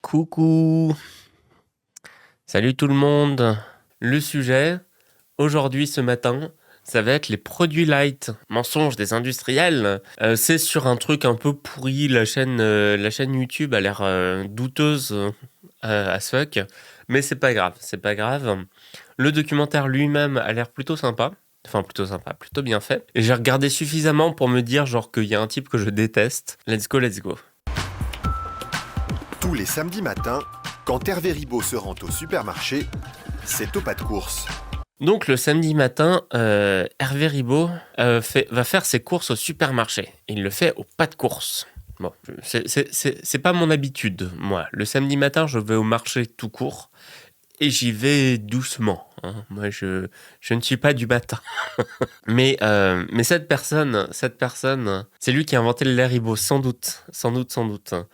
Coucou, salut tout le monde. Le sujet, aujourd'hui ce matin, ça va être les produits light. Mensonge des industriels. C'est sur un truc un peu pourri, la chaîne YouTube a l'air douteuse as fuck. Mais c'est pas grave, c'est pas grave. Le documentaire lui-même a l'air plutôt sympa. Enfin, plutôt sympa, plutôt bien fait. Et j'ai regardé suffisamment pour me dire genre qu'il y a un type que je déteste. Let's go, let's go. Tous les samedis matins, quand Hervé Ribaud se rend au supermarché, c'est au pas de course. Donc le samedi matin, Hervé Ribaud va faire ses courses au supermarché. Il le fait au pas de course. Bon, c'est pas mon habitude, moi. Le samedi matin, je vais au marché tout court et j'y vais doucement, hein. Moi, je ne suis pas du matin. Mais cette personne, c'est lui qui a inventé le lait Ribot, sans doute.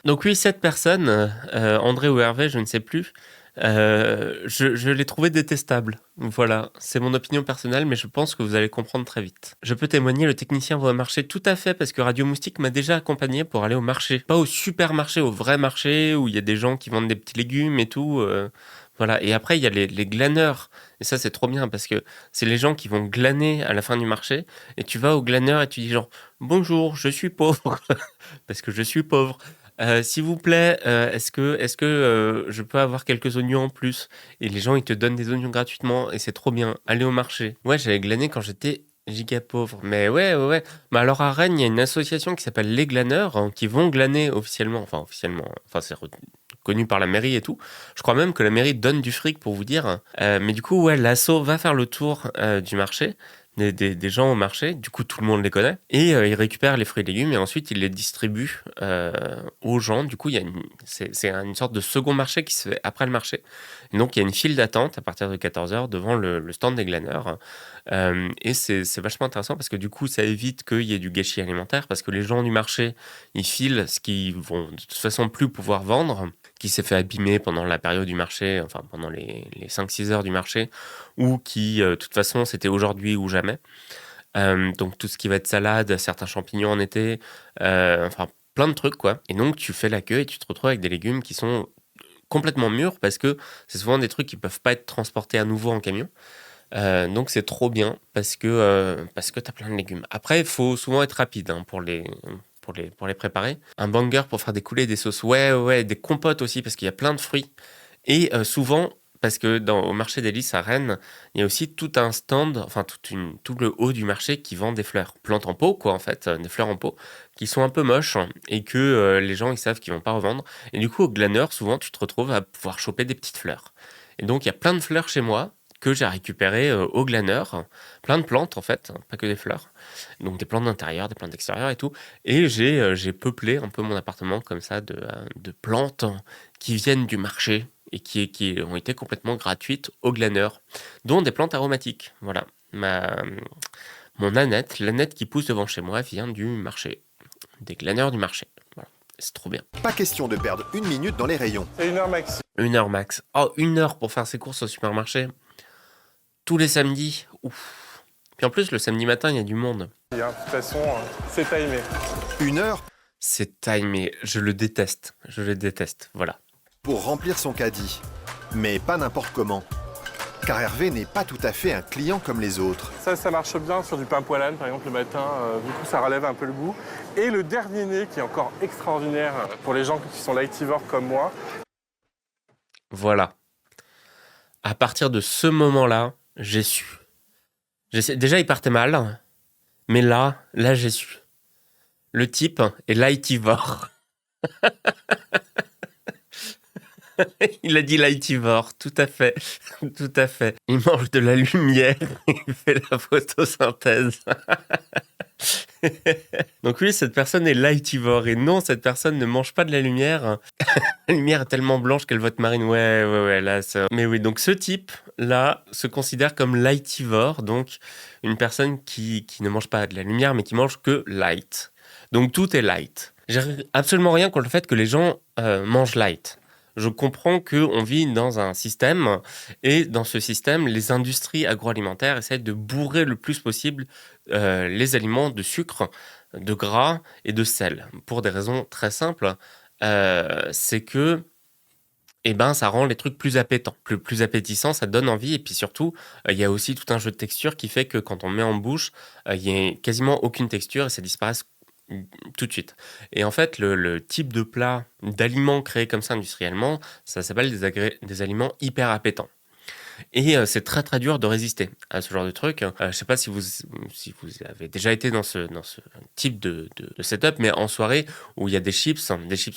Donc oui, cette personne, André ou Hervé, je ne sais plus, je l'ai trouvé détestable. Voilà, c'est mon opinion personnelle, mais je pense que vous allez comprendre très vite. Je peux témoigner, le technicien va au marché tout à fait, parce que Radio Moustique m'a déjà accompagné pour aller au marché. Pas au supermarché, au vrai marché, où il y a des gens qui vendent des petits légumes et tout. Voilà, et après, il y a les glaneurs. Et ça, c'est trop bien, parce que c'est les gens qui vont glaner à la fin du marché, et tu vas au glaneur et tu dis genre « Bonjour, je suis pauvre », parce que je suis pauvre. S'il vous plaît, est-ce que je peux avoir quelques oignons en plus? Et les gens, ils te donnent des oignons gratuitement et c'est trop bien. Aller au marché. Ouais, j'avais glané quand j'étais giga pauvre. Mais ouais. Mais alors à Rennes, il y a une association qui s'appelle Les Glaneurs, hein, qui vont glaner officiellement. Enfin, c'est reconnu par la mairie et tout. Je crois même que la mairie donne du fric pour vous dire. Mais du coup, ouais, l'asso va faire le tour du marché. Des gens au marché, du coup tout le monde les connaît, et ils récupèrent les fruits et légumes et ensuite ils les distribuent aux gens. Du coup, c'est une sorte de second marché qui se fait après le marché. Et donc il y a une file d'attente à partir de 14h devant le stand des glaneurs. Et c'est vachement intéressant parce que du coup ça évite qu'il y ait du gâchis alimentaire, parce que les gens du marché, ils filent ce qu'ils vont de toute façon plus pouvoir vendre, qui s'est fait abîmer pendant la période du marché, enfin pendant les 5-6 heures du marché, ou qui, de toute façon, c'était aujourd'hui ou jamais. Donc tout ce qui va être salade, certains champignons en été, enfin plein de trucs, quoi. Et donc tu fais la queue et tu te retrouves avec des légumes qui sont complètement mûrs, parce que c'est souvent des trucs qui peuvent pas être transportés à nouveau en camion. Donc c'est trop bien parce que t'as plein de légumes. Après, il faut souvent être rapide, hein, pour les préparer. Un banger pour faire découler des sauces. Ouais, des compotes aussi, parce qu'il y a plein de fruits. Et souvent, parce que au marché des Lys à Rennes, il y a aussi tout un stand, enfin tout le haut du marché qui vend des fleurs. Plantes en pot, quoi, en fait, des fleurs en pot, qui sont un peu moches, hein, et que les gens, ils savent qu'ils vont pas revendre. Et du coup, au glaneur, souvent, tu te retrouves à pouvoir choper des petites fleurs. Et donc, il y a plein de fleurs chez moi que j'ai récupérées au glaneur. Plein de plantes, en fait, hein, pas que des fleurs. Donc, des plantes d'intérieur, des plantes d'extérieur et tout. Et j'ai peuplé un peu mon appartement comme ça de plantes qui viennent du marché et qui ont été complètement gratuites au glaneur, dont des plantes aromatiques. Voilà. Mon aneth, l'aneth qui pousse devant chez moi, vient du marché, des glaneurs du marché. Voilà. C'est trop bien. Pas question de perdre une minute dans les rayons. C'est 1 heure max. 1 heure max. Oh, 1 heure pour faire ses courses au supermarché. Tous les samedis. Ouf. Puis en plus, le samedi matin, il y a du monde. De toute façon, c'est timé. 1 heure C'est timé. Je le déteste. Voilà. pour remplir son caddie. Mais pas n'importe comment. Car Hervé n'est pas tout à fait un client comme les autres. Ça marche bien sur du pain poilane, par exemple, le matin. Du coup, ça relève un peu le goût. Et le dernier né, qui est encore extraordinaire pour les gens qui sont lightivores comme moi. Voilà. À partir de ce moment-là, j'ai su. Déjà, il partait mal, mais là, j'ai su. Le type est lightivore. Il a dit lightivore, tout à fait. Il mange de la lumière, il fait la photosynthèse. Donc oui, cette personne est lightivore, et non, cette personne ne mange pas de la lumière. La lumière est tellement blanche qu'elle vote marine. Ouais, là, ça... Mais oui, donc ce type-là se considère comme lightivore, donc une personne qui ne mange pas de la lumière, mais qui mange que light. Donc tout est light. J'ai absolument rien contre le fait que les gens mangent light. Je comprends qu'on vit dans un système, et dans ce système, les industries agroalimentaires essaient de bourrer le plus possible les aliments de sucre, de gras et de sel, pour des raisons très simples. C'est que et ben ça rend les trucs plus appétants, plus appétissants, ça donne envie. Et puis surtout, il y a aussi tout un jeu de texture qui fait que quand on met en bouche, il y a quasiment aucune texture et ça disparaît tout de suite. Et en fait, le type de plat, d'aliments créés comme ça industriellement, ça s'appelle des aliments hyper appétants. Et c'est très très dur de résister à ce genre de truc. Je sais pas si vous avez déjà été dans ce type de setup, mais en soirée où il y a des chips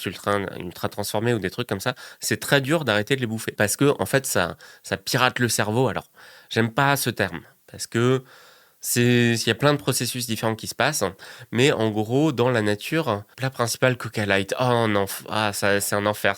ultra transformés ou des trucs comme ça, c'est très dur d'arrêter de les bouffer parce que en fait ça pirate le cerveau. Alors j'aime pas ce terme parce que il y a plein de processus différents qui se passent, mais en gros, dans la nature, plat principal Coca Light. Oh non, ça, c'est un enfer.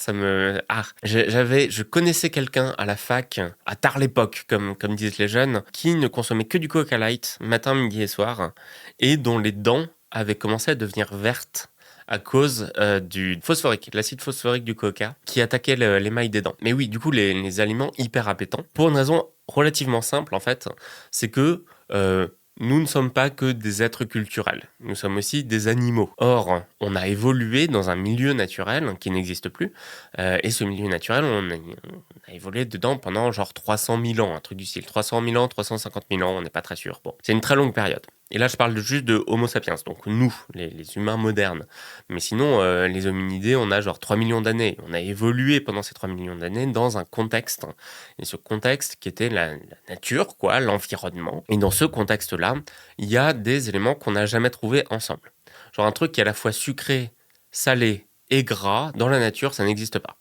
Je connaissais quelqu'un à la fac, à tard l'époque, comme disent les jeunes, qui ne consommait que du Coca Light, matin, midi et soir, et dont les dents avaient commencé à devenir vertes à cause du phosphorique, l'acide phosphorique du coca, qui attaquait l'émail des dents. Mais oui, du coup, les aliments hyper appétants, pour une raison relativement simple, en fait, c'est que nous ne sommes pas que des êtres culturels, nous sommes aussi des animaux. Or, on a évolué dans un milieu naturel qui n'existe plus, et ce milieu naturel, on a évolué dedans pendant genre 300 000 ans, un truc du style, 300 000 ans, 350 000 ans, on n'est pas très sûr. Bon, c'est une très longue période. Et là, je parle juste de Homo sapiens, donc nous, les humains modernes. Mais sinon, les hominidés, on a genre 3 millions d'années. On a évolué pendant ces 3 millions d'années dans un contexte. Et ce contexte qui était la nature, quoi, l'environnement. Et dans ce contexte-là, il y a des éléments qu'on n'a jamais trouvés ensemble. Genre un truc qui est à la fois sucré, salé et gras, dans la nature, ça n'existe pas.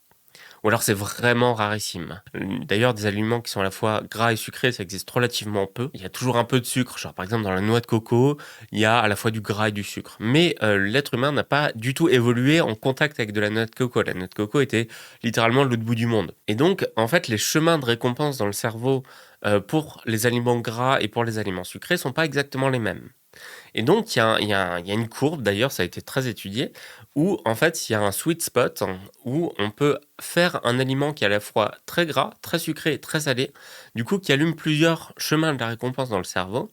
Ou alors c'est vraiment rarissime. D'ailleurs, des aliments qui sont à la fois gras et sucrés, ça existe relativement peu. Il y a toujours un peu de sucre, genre par exemple dans la noix de coco, il y a à la fois du gras et du sucre. Mais l'être humain n'a pas du tout évolué en contact avec de la noix de coco. La noix de coco était littéralement l'autre bout du monde. Et donc, en fait, les chemins de récompense dans le cerveau pour les aliments gras et pour les aliments sucrés sont pas exactement les mêmes. Et donc, il y a une courbe, d'ailleurs, ça a été très étudié, où en fait, il y a un sweet spot où on peut faire un aliment qui est à la fois très gras, très sucré et très salé, du coup, qui allume plusieurs chemins de la récompense dans le cerveau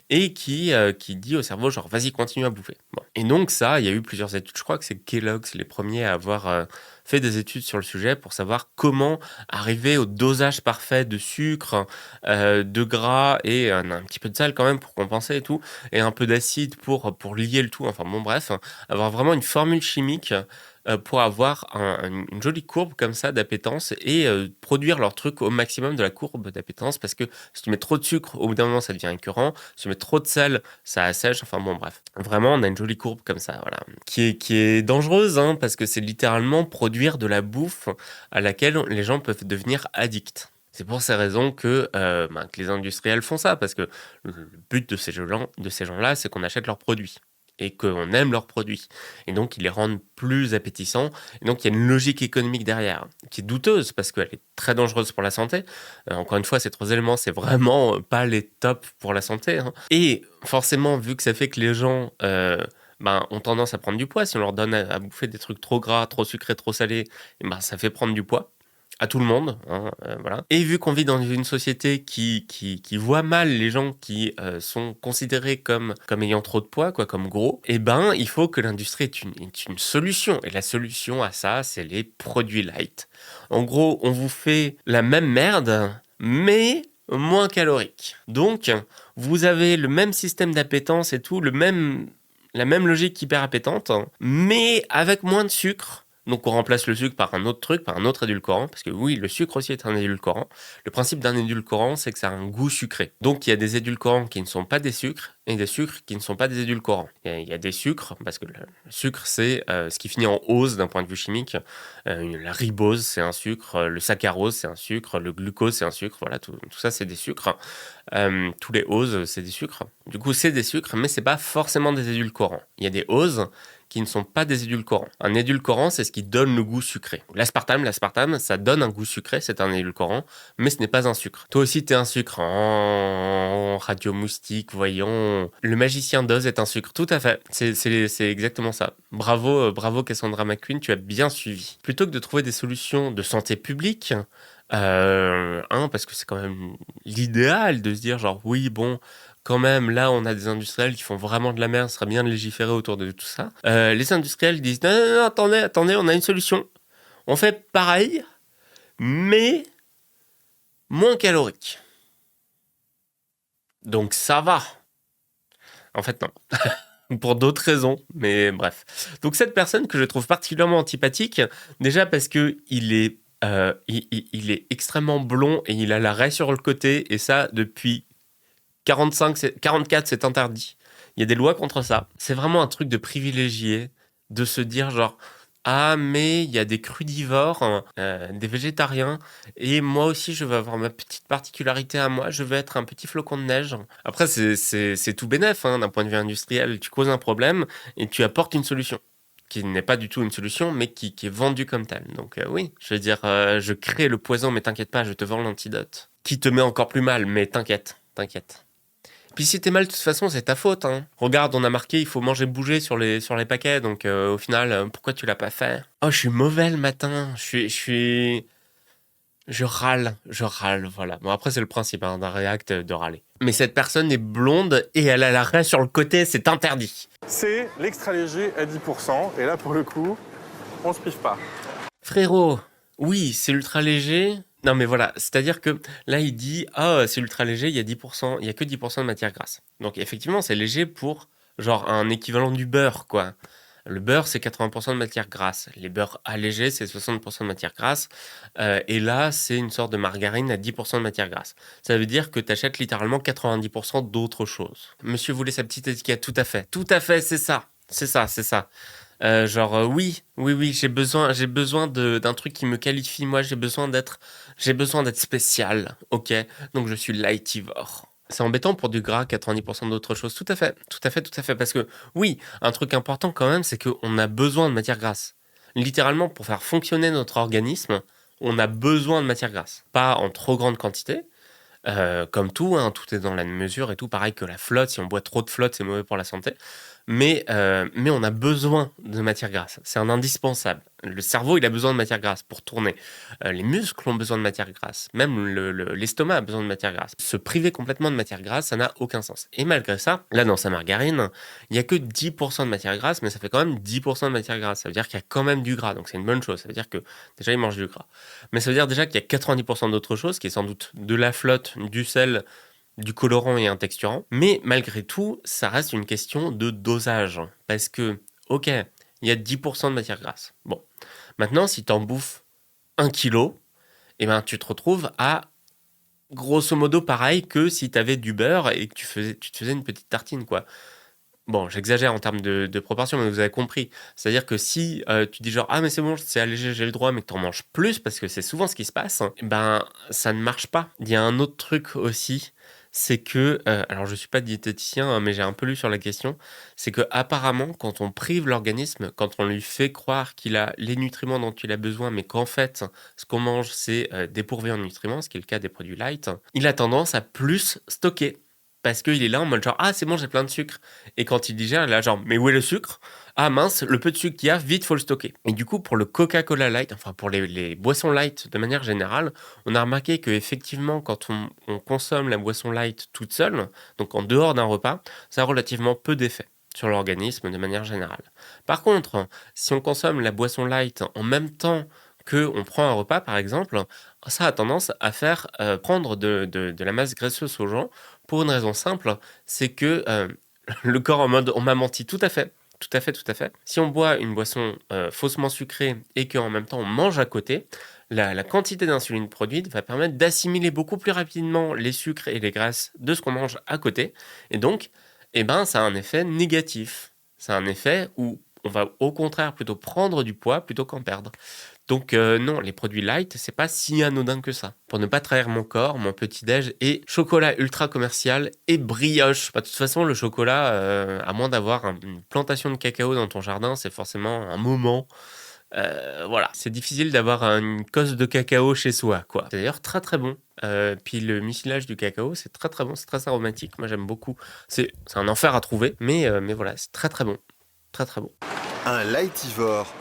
et qui dit au cerveau, genre, vas-y, continue à bouffer. Bon. Et donc, ça, il y a eu plusieurs études. Je crois que c'est Kellogg's les premiers à avoir fait des études sur le sujet pour savoir comment arriver au dosage parfait de sucre, de gras et un petit peu de sel quand même pour compenser et tout, et un peu d'acide pour lier le tout. Enfin bon, bref, avoir vraiment une formule chimique pour avoir une jolie courbe comme ça d'appétence et produire leur truc au maximum de la courbe d'appétence, parce que si tu mets trop de sucre, au bout d'un moment, ça devient écœurant. Si tu mets trop de sel, ça assèche. Enfin bon, bref. Vraiment, on a une jolie courbe comme ça, voilà. Qui est dangereuse, hein, parce que c'est littéralement produire de la bouffe à laquelle les gens peuvent devenir addicts. C'est pour ces raisons que les industriels font ça, parce que le but de ces gens-là, c'est qu'on achète leurs produits et qu'on aime leurs produits. Et donc, ils les rendent plus appétissants. Et donc, il y a une logique économique derrière, qui est douteuse, parce qu'elle est très dangereuse pour la santé. Encore une fois, ces 3 éléments, c'est vraiment pas les tops pour la santé, hein. Et forcément, vu que ça fait que les gens ont tendance à prendre du poids, si on leur donne à bouffer des trucs trop gras, trop sucrés, trop salés, et ça fait prendre du poids à tout le monde, hein, voilà. Et vu qu'on vit dans une société qui voit mal les gens qui sont considérés comme ayant trop de poids, quoi, comme gros, il faut que l'industrie ait une solution. Et la solution à ça, c'est les produits light. En gros, on vous fait la même merde, mais moins calorique. Donc, vous avez le même système d'appétence et tout, la même logique hyper appétante, mais avec moins de sucre. Donc on remplace le sucre par un autre truc, par un autre édulcorant, parce que oui, le sucre aussi est un édulcorant. Le principe d'un édulcorant, c'est que ça a un goût sucré. Donc il y a des édulcorants qui ne sont pas des sucres, et des sucres qui ne sont pas des édulcorants. Il y a des sucres, parce que le sucre, c'est ce qui finit en ose d'un point de vue chimique. La ribose, c'est un sucre. Le saccharose, c'est un sucre. Le glucose, c'est un sucre. Voilà, tout ça, c'est des sucres. Tous les oses, c'est des sucres. Du coup, c'est des sucres, mais c'est pas forcément des édulcorants. Il y a des oses qui ne sont pas des édulcorants. Un édulcorant, c'est ce qui donne le goût sucré. L'aspartame, ça donne un goût sucré, c'est un édulcorant, mais ce n'est pas un sucre. Toi aussi, t'es un sucre. Oh, radio moustique, voyons. Le magicien d'Oz est un sucre, tout à fait. C'est exactement ça. Bravo Cassandra McQueen, tu as bien suivi. Plutôt que de trouver des solutions de santé publique, parce que c'est quand même l'idéal de se dire genre oui, bon, quand même, là, on a des industriels qui font vraiment de la merde, ce serait bien de légiférer autour de tout ça. Les industriels disent non, attendez, on a une solution. On fait pareil, mais moins calorique. Donc ça va. En fait, non. Pour d'autres raisons, mais bref. Donc cette personne que je trouve particulièrement antipathique, déjà parce que il est extrêmement blond et il a la raie sur le côté, et ça, depuis 44, c'est interdit. Il y a des lois contre ça. C'est vraiment un truc de privilégié, de se dire genre, ah, mais il y a des crudivores, des végétariens, et moi aussi, je veux avoir ma petite particularité à moi, je veux être un petit flocon de neige. Après, c'est tout bénef, hein, d'un point de vue industriel. Tu causes un problème et tu apportes une solution, qui n'est pas du tout une solution, mais qui est vendue comme telle. Donc oui, je veux dire, je crée le poison, mais t'inquiète pas, je te vends l'antidote. Qui te met encore plus mal, mais t'inquiète. Puis si t'es mal, de toute façon, c'est ta faute. Hein. Regarde, on a marqué, il faut manger bouger sur les paquets, donc au final, pourquoi tu l'as pas fait? Oh, je suis mauvais le matin, je râle, voilà. Bon, après, c'est le principe d'un React de râler. Mais cette personne est blonde et elle a la raie sur le côté, c'est interdit. C'est l'extra léger à 10%, et là, pour le coup, on se prive pas. Frérot, oui, c'est ultra léger. Non, mais voilà, c'est-à-dire que là, il dit, ah, c'est ultra léger, il y a 10%, il y a que 10% de matière grasse. Donc, effectivement, c'est léger pour, genre, un équivalent du beurre, quoi. Le beurre, c'est 80% de matière grasse. Les beurres allégés, c'est 60% de matière grasse. Et là, c'est une sorte de margarine à 10% de matière grasse. Ça veut dire que tu achètes littéralement 90% d'autre chose. Monsieur voulait sa petite étiquette, tout à fait. Tout à fait, c'est ça. C'est ça. Oui, j'ai besoin d'un truc qui me qualifie. Moi, j'ai besoin d'être spécial, ok? Donc, je suis lightivore. C'est embêtant pour du gras, 90% d'autres choses. Tout à fait. Parce que, oui, un truc important quand même, c'est qu'on a besoin de matière grasse. Littéralement, pour faire fonctionner notre organisme, on a besoin de matière grasse. Pas en trop grande quantité, comme tout, hein, tout est dans la mesure et tout. Pareil que la flotte, si on boit trop de flotte, c'est mauvais pour la santé. Mais on a besoin de matière grasse. C'est un indispensable. Le cerveau, il a besoin de matière grasse pour tourner. Les muscles ont besoin de matière grasse. Même l'estomac a besoin de matière grasse. Se priver complètement de matière grasse, ça n'a aucun sens. Et malgré ça, là, dans sa margarine, il n'y a que 10% de matière grasse, mais ça fait quand même 10% de matière grasse. Ça veut dire qu'il y a quand même du gras. Donc c'est une bonne chose. Ça veut dire que déjà, il mange du gras. Mais ça veut dire déjà qu'il y a 90% d'autres choses, qui est sans doute de la flotte, du sel, du colorant et un texturant. Mais malgré tout, ça reste une question de dosage. Parce que, ok, il y a 10% de matière grasse. Bon, maintenant, si tu en bouffes 1 kilo, eh ben, tu te retrouves à grosso modo pareil que si tu avais du beurre et que tu te faisais une petite tartine, quoi. Bon, j'exagère en termes de proportion, mais vous avez compris. C'est-à-dire que si tu dis genre, ah mais c'est bon, c'est allégé, j'ai le droit, mais que tu en manges plus, parce que c'est souvent ce qui se passe, ben ça ne marche pas. Il y a un autre truc aussi, c'est que, alors je suis pas diététicien, hein, mais j'ai un peu lu sur la question, c'est que apparemment, quand on prive l'organisme, quand on lui fait croire qu'il a les nutriments dont il a besoin, mais qu'en fait, ce qu'on mange, c'est dépourvu en nutriments, ce qui est le cas des produits light, il a tendance à plus stocker. Parce qu'il est là en mode genre, ah c'est bon, j'ai plein de sucre. Et quand il digère, il est là genre, mais où est le sucre? Ah mince, le peu de sucre qu'il y a, vite, faut le stocker. Et du coup, pour le Coca-Cola Light, enfin pour les boissons light de manière générale, on a remarqué que effectivement, quand on consomme la boisson light toute seule, donc en dehors d'un repas, ça a relativement peu d'effet sur l'organisme de manière générale. Par contre, si on consomme la boisson light en même temps qu'on prend un repas, par exemple, ça a tendance à faire prendre de la masse graisseuse aux gens pour une raison simple, c'est que le corps en mode on m'a menti, tout à fait. Si on boit une boisson faussement sucrée et qu'en même temps on mange à côté, la quantité d'insuline produite va permettre d'assimiler beaucoup plus rapidement les sucres et les graisses de ce qu'on mange à côté. Et donc, ça a un effet négatif. C'est un effet où on va au contraire plutôt prendre du poids plutôt qu'en perdre. Donc non, les produits light, c'est pas si anodin que ça. Pour ne pas trahir mon corps, mon petit-déj est chocolat ultra commercial et brioche. De toute façon, le chocolat, à moins d'avoir une plantation de cacao dans ton jardin, c'est forcément un moment. Voilà, c'est difficile d'avoir une cosse de cacao chez soi, quoi. C'est d'ailleurs très très bon. Puis le mucilage du cacao, c'est très très bon, c'est très aromatique. Moi, j'aime beaucoup. C'est un enfer à trouver, mais voilà, c'est très très bon. Très très bon. Un lightivore.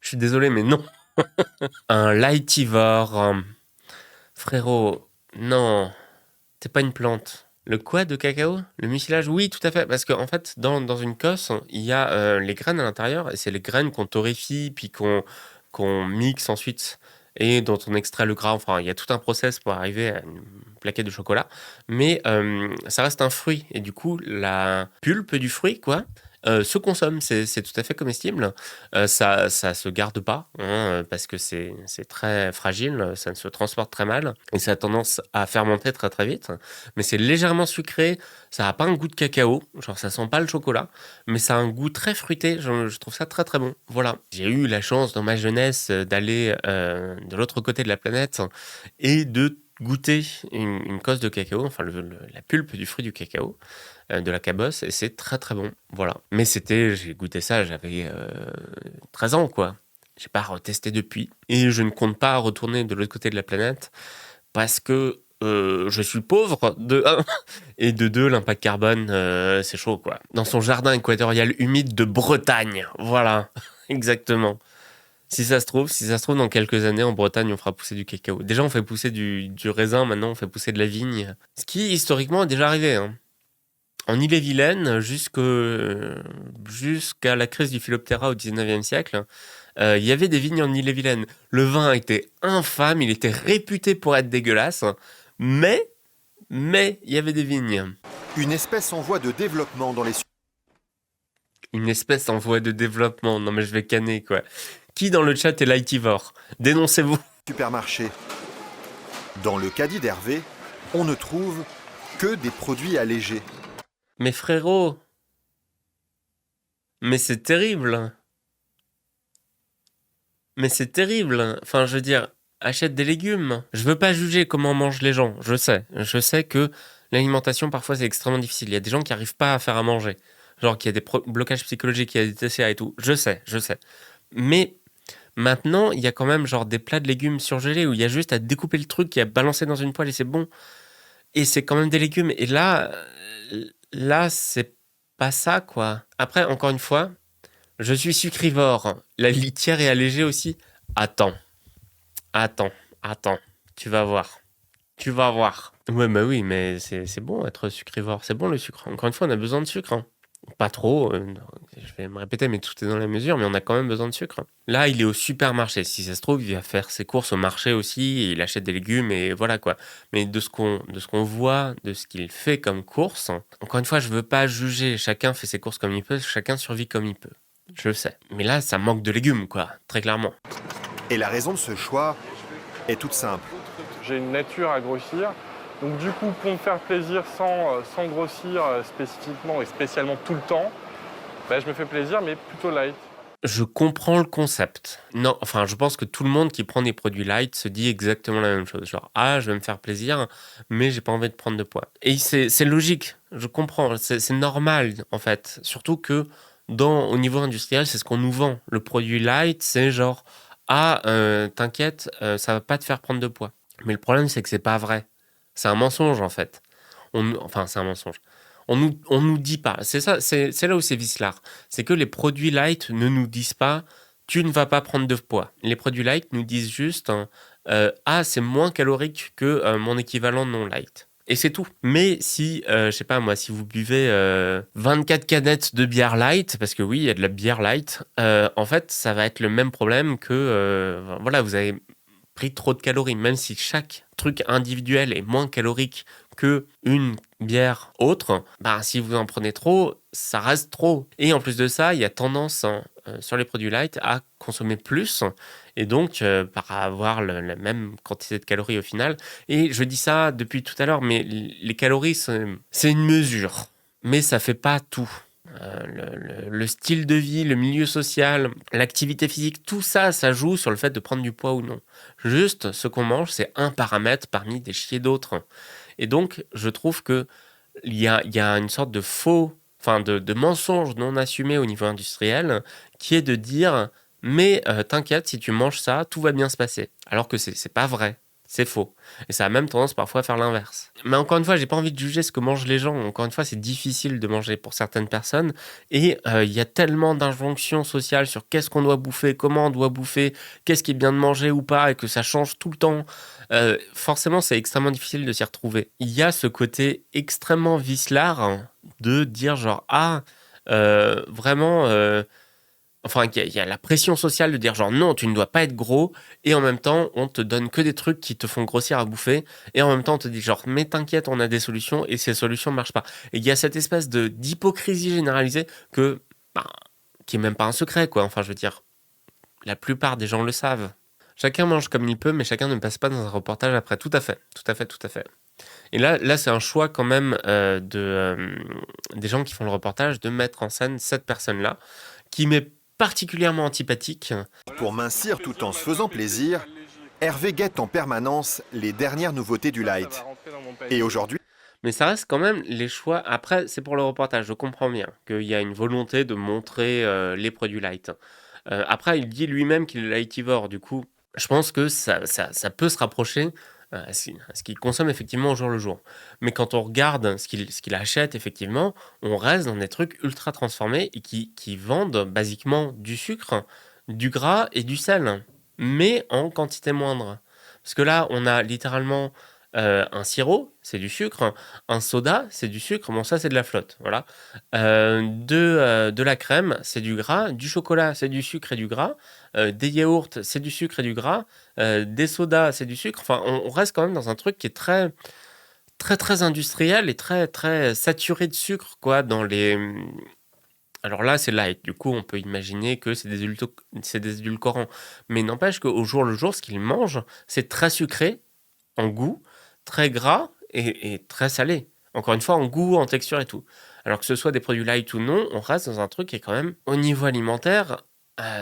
Je suis désolé, mais non. Un lightivore. Frérot, non. T'es pas une plante. Le quoi de cacao? Le mucilage? Oui, tout à fait. Parce qu'en fait, dans une cosse, il y a les graines à l'intérieur. Et c'est les graines qu'on torréfie, puis qu'on qu'on mixe ensuite et dont on extrait le gras. Enfin, il y a tout un process pour arriver à une plaquette de chocolat. Mais ça reste un fruit. Et du coup, la pulpe du fruit, quoi, se consomme. C'est tout à fait comestible. Ça se garde pas, hein, parce que c'est très fragile. Ça se transporte très mal. Et ça a tendance à fermenter très très vite. Mais c'est légèrement sucré. Ça n'a pas un goût de cacao. Genre, ça sent pas le chocolat. Mais ça a un goût très fruité. Je trouve ça très très bon. Voilà. J'ai eu la chance dans ma jeunesse d'aller de l'autre côté de la planète et de goûter une cosse de cacao, enfin la pulpe du fruit du cacao, de la cabosse, et c'est très très bon. Voilà. Mais j'ai goûté ça, j'avais 13 ans, quoi. J'ai pas retesté depuis. Et je ne compte pas retourner de l'autre côté de la planète parce que je suis pauvre, de 1, et de 2, l'impact carbone, c'est chaud, quoi. Dans son jardin équatorial humide de Bretagne. Voilà, exactement. Si ça se trouve, dans quelques années, en Bretagne, on fera pousser du cacao. Déjà, on fait pousser du raisin, maintenant, on fait pousser de la vigne. Ce qui, historiquement, est déjà arrivé, hein. En Ille-et-Vilaine, jusqu'à la crise du Philoptera au 19e siècle, il y avait des vignes en Ille-et-Vilaine. Le vin était infâme, il était réputé pour être dégueulasse, mais il y avait des vignes. Une espèce en voie de développement dans les Une espèce en voie de développement. Non mais je vais canner, quoi. Qui dans le chat est lightivore? Dénoncez-vous. supermarchés. Dans le caddie d'Hervé, on ne trouve que des produits allégés. Mais frérot, mais c'est terrible. Mais c'est terrible. Enfin, je veux dire, achète des légumes. Je veux pas juger comment mangent les gens. Je sais que l'alimentation parfois c'est extrêmement difficile. Il y a des gens qui arrivent pas à faire à manger. Genre qu'il y a des blocages psychologiques, qu'il y a des TCA et tout. Je sais. Mais maintenant, il y a quand même genre des plats de légumes surgelés où il y a juste à découper le truc et à balancer dans une poêle et c'est bon. Et c'est quand même des légumes. Et là, c'est pas ça, quoi. Après, encore une fois, je suis sucrivore. La litière est allégée aussi. Attends. Tu vas voir. Ouais, bah oui, mais c'est bon être sucrivore. C'est bon le sucre. Encore une fois, on a besoin de sucre, hein. Pas trop, je vais me répéter, mais tout est dans la mesure, mais on a quand même besoin de sucre. Là, il est au supermarché. Si ça se trouve, il va faire ses courses au marché aussi, et il achète des légumes, et voilà quoi. Mais de ce qu'on voit, de ce qu'il fait comme course, encore une fois, je veux pas juger. Chacun fait ses courses comme il peut, chacun survit comme il peut. Je le sais. Mais là, ça manque de légumes, quoi, très clairement. Et la raison de ce choix est toute simple. J'ai une nature à grossir. Donc du coup, pour me faire plaisir sans grossir spécifiquement et spécialement tout le temps, je me fais plaisir, mais plutôt light. Je comprends le concept. Non, enfin, je pense que tout le monde qui prend des produits light se dit exactement la même chose. Genre, je vais me faire plaisir, mais j'ai pas envie de prendre de poids. Et c'est logique, je comprends, c'est normal, en fait. Surtout que au niveau industriel, c'est ce qu'on nous vend. Le produit light, c'est genre, t'inquiète, ça va pas te faire prendre de poids. Mais le problème, c'est que c'est pas vrai. C'est un mensonge, en fait. C'est un mensonge. On nous dit pas. C'est ça, c'est là où c'est vicelard. C'est que les produits light ne nous disent pas tu ne vas pas prendre de poids. Les produits light nous disent juste c'est moins calorique que mon équivalent non light. Et c'est tout. Mais si, je sais pas moi, si vous buvez 24 canettes de bière light, parce que oui, il y a de la bière light, en fait, ça va être le même problème que, voilà, vous avez pris trop de calories, même si chaque truc individuel est moins calorique que une bière autre, si vous en prenez trop, ça reste trop. Et en plus de ça, il y a tendance sur les produits light à consommer plus et donc par avoir la même quantité de calories au final. Et je dis ça depuis tout à l'heure, mais les calories, c'est une mesure, mais ça fait pas tout. Le style de vie, le milieu social, l'activité physique, tout ça, ça joue sur le fait de prendre du poids ou non. Juste, ce qu'on mange, c'est un paramètre parmi des chiers d'autres. Et donc, je trouve qu'il y a une sorte de de mensonge non assumé au niveau industriel, qui est de dire « mais t'inquiète, si tu manges ça, tout va bien se passer ». Alors que c'est pas vrai. C'est faux. Et ça a même tendance parfois à faire l'inverse. Mais encore une fois, j'ai pas envie de juger ce que mangent les gens. Encore une fois, c'est difficile de manger pour certaines personnes. Et il y a tellement d'injonctions sociales sur qu'est-ce qu'on doit bouffer, comment on doit bouffer, qu'est-ce qui est bien de manger ou pas, et que ça change tout le temps. Forcément, c'est extrêmement difficile de s'y retrouver. Il y a ce côté extrêmement vicelard de dire genre, vraiment... Enfin, il y a la pression sociale de dire genre non, tu ne dois pas être gros, et en même temps, on te donne que des trucs qui te font grossir à bouffer, et en même temps, on te dit genre mais t'inquiète, on a des solutions, et ces solutions ne marchent pas. Et il y a cette espèce d'hypocrisie généralisée que, bah, qui est même pas un secret, quoi. Enfin, je veux dire, la plupart des gens le savent. Chacun mange comme il peut, mais chacun ne passe pas dans un reportage après. Tout à fait, tout à fait, tout à fait. Et là c'est un choix quand même des gens qui font le reportage de mettre en scène cette personne-là, qui m'est particulièrement antipathique. Pour mincir tout en se faisant plaisir, Hervé guette en permanence les dernières nouveautés du light. Et aujourd'hui, Mais ça reste quand même les choix. Après, c'est pour le reportage, je comprends bien qu'il y a une volonté de montrer les produits light. Après, il dit lui-même qu'il est lightivore, du coup, je pense que ça peut se rapprocher à ce qu'il consomme effectivement au jour le jour. Mais quand on regarde ce qu'il achète, effectivement, on reste dans des trucs ultra transformés et qui vendent basiquement du sucre, du gras et du sel, mais en quantité moindre. Parce que là, on a littéralement un sirop, c'est du sucre, un soda, c'est du sucre, bon ça c'est de la flotte, voilà. De la crème, c'est du gras, du chocolat, c'est du sucre et du gras, des yaourts, c'est du sucre et du gras, des sodas, c'est du sucre, enfin on reste quand même dans un truc qui est très très très industriel et très très saturé de sucre, quoi, dans les... Alors là, c'est light. Du coup, on peut imaginer que c'est des édulcorants. Mais n'empêche qu'au jour le jour, ce qu'ils mangent, c'est très sucré en goût, très gras et très salé. Encore une fois, en goût, en texture et tout. Alors que ce soit des produits light ou non, on reste dans un truc qui est quand même, au niveau alimentaire,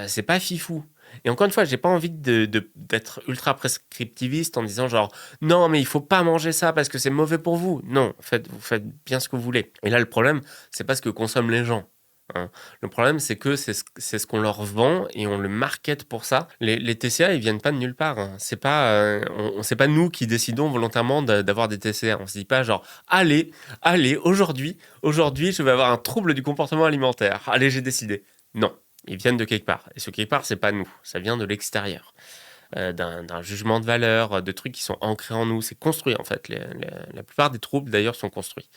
c'est pas fifou. Et encore une fois, j'ai pas envie d'être ultra prescriptiviste en disant genre non, mais il faut pas manger ça parce que c'est mauvais pour vous. Non, vous faites bien ce que vous voulez. Et là, le problème, c'est pas ce que consomment les gens, hein. Le problème, c'est que c'est ce qu'on leur vend et on le market pour ça. Les TCA, ils viennent pas de nulle part, hein. C'est pas nous qui décidons volontairement d'avoir des TCA. On se dit pas genre, allez, aujourd'hui, je vais avoir un trouble du comportement alimentaire. Allez, j'ai décidé. Non, ils viennent de quelque part. Et ce quelque part, c'est pas nous. Ça vient de l'extérieur. D'un jugement de valeur, de trucs qui sont ancrés en nous. C'est construit, en fait. La plupart des troubles, d'ailleurs, sont construits.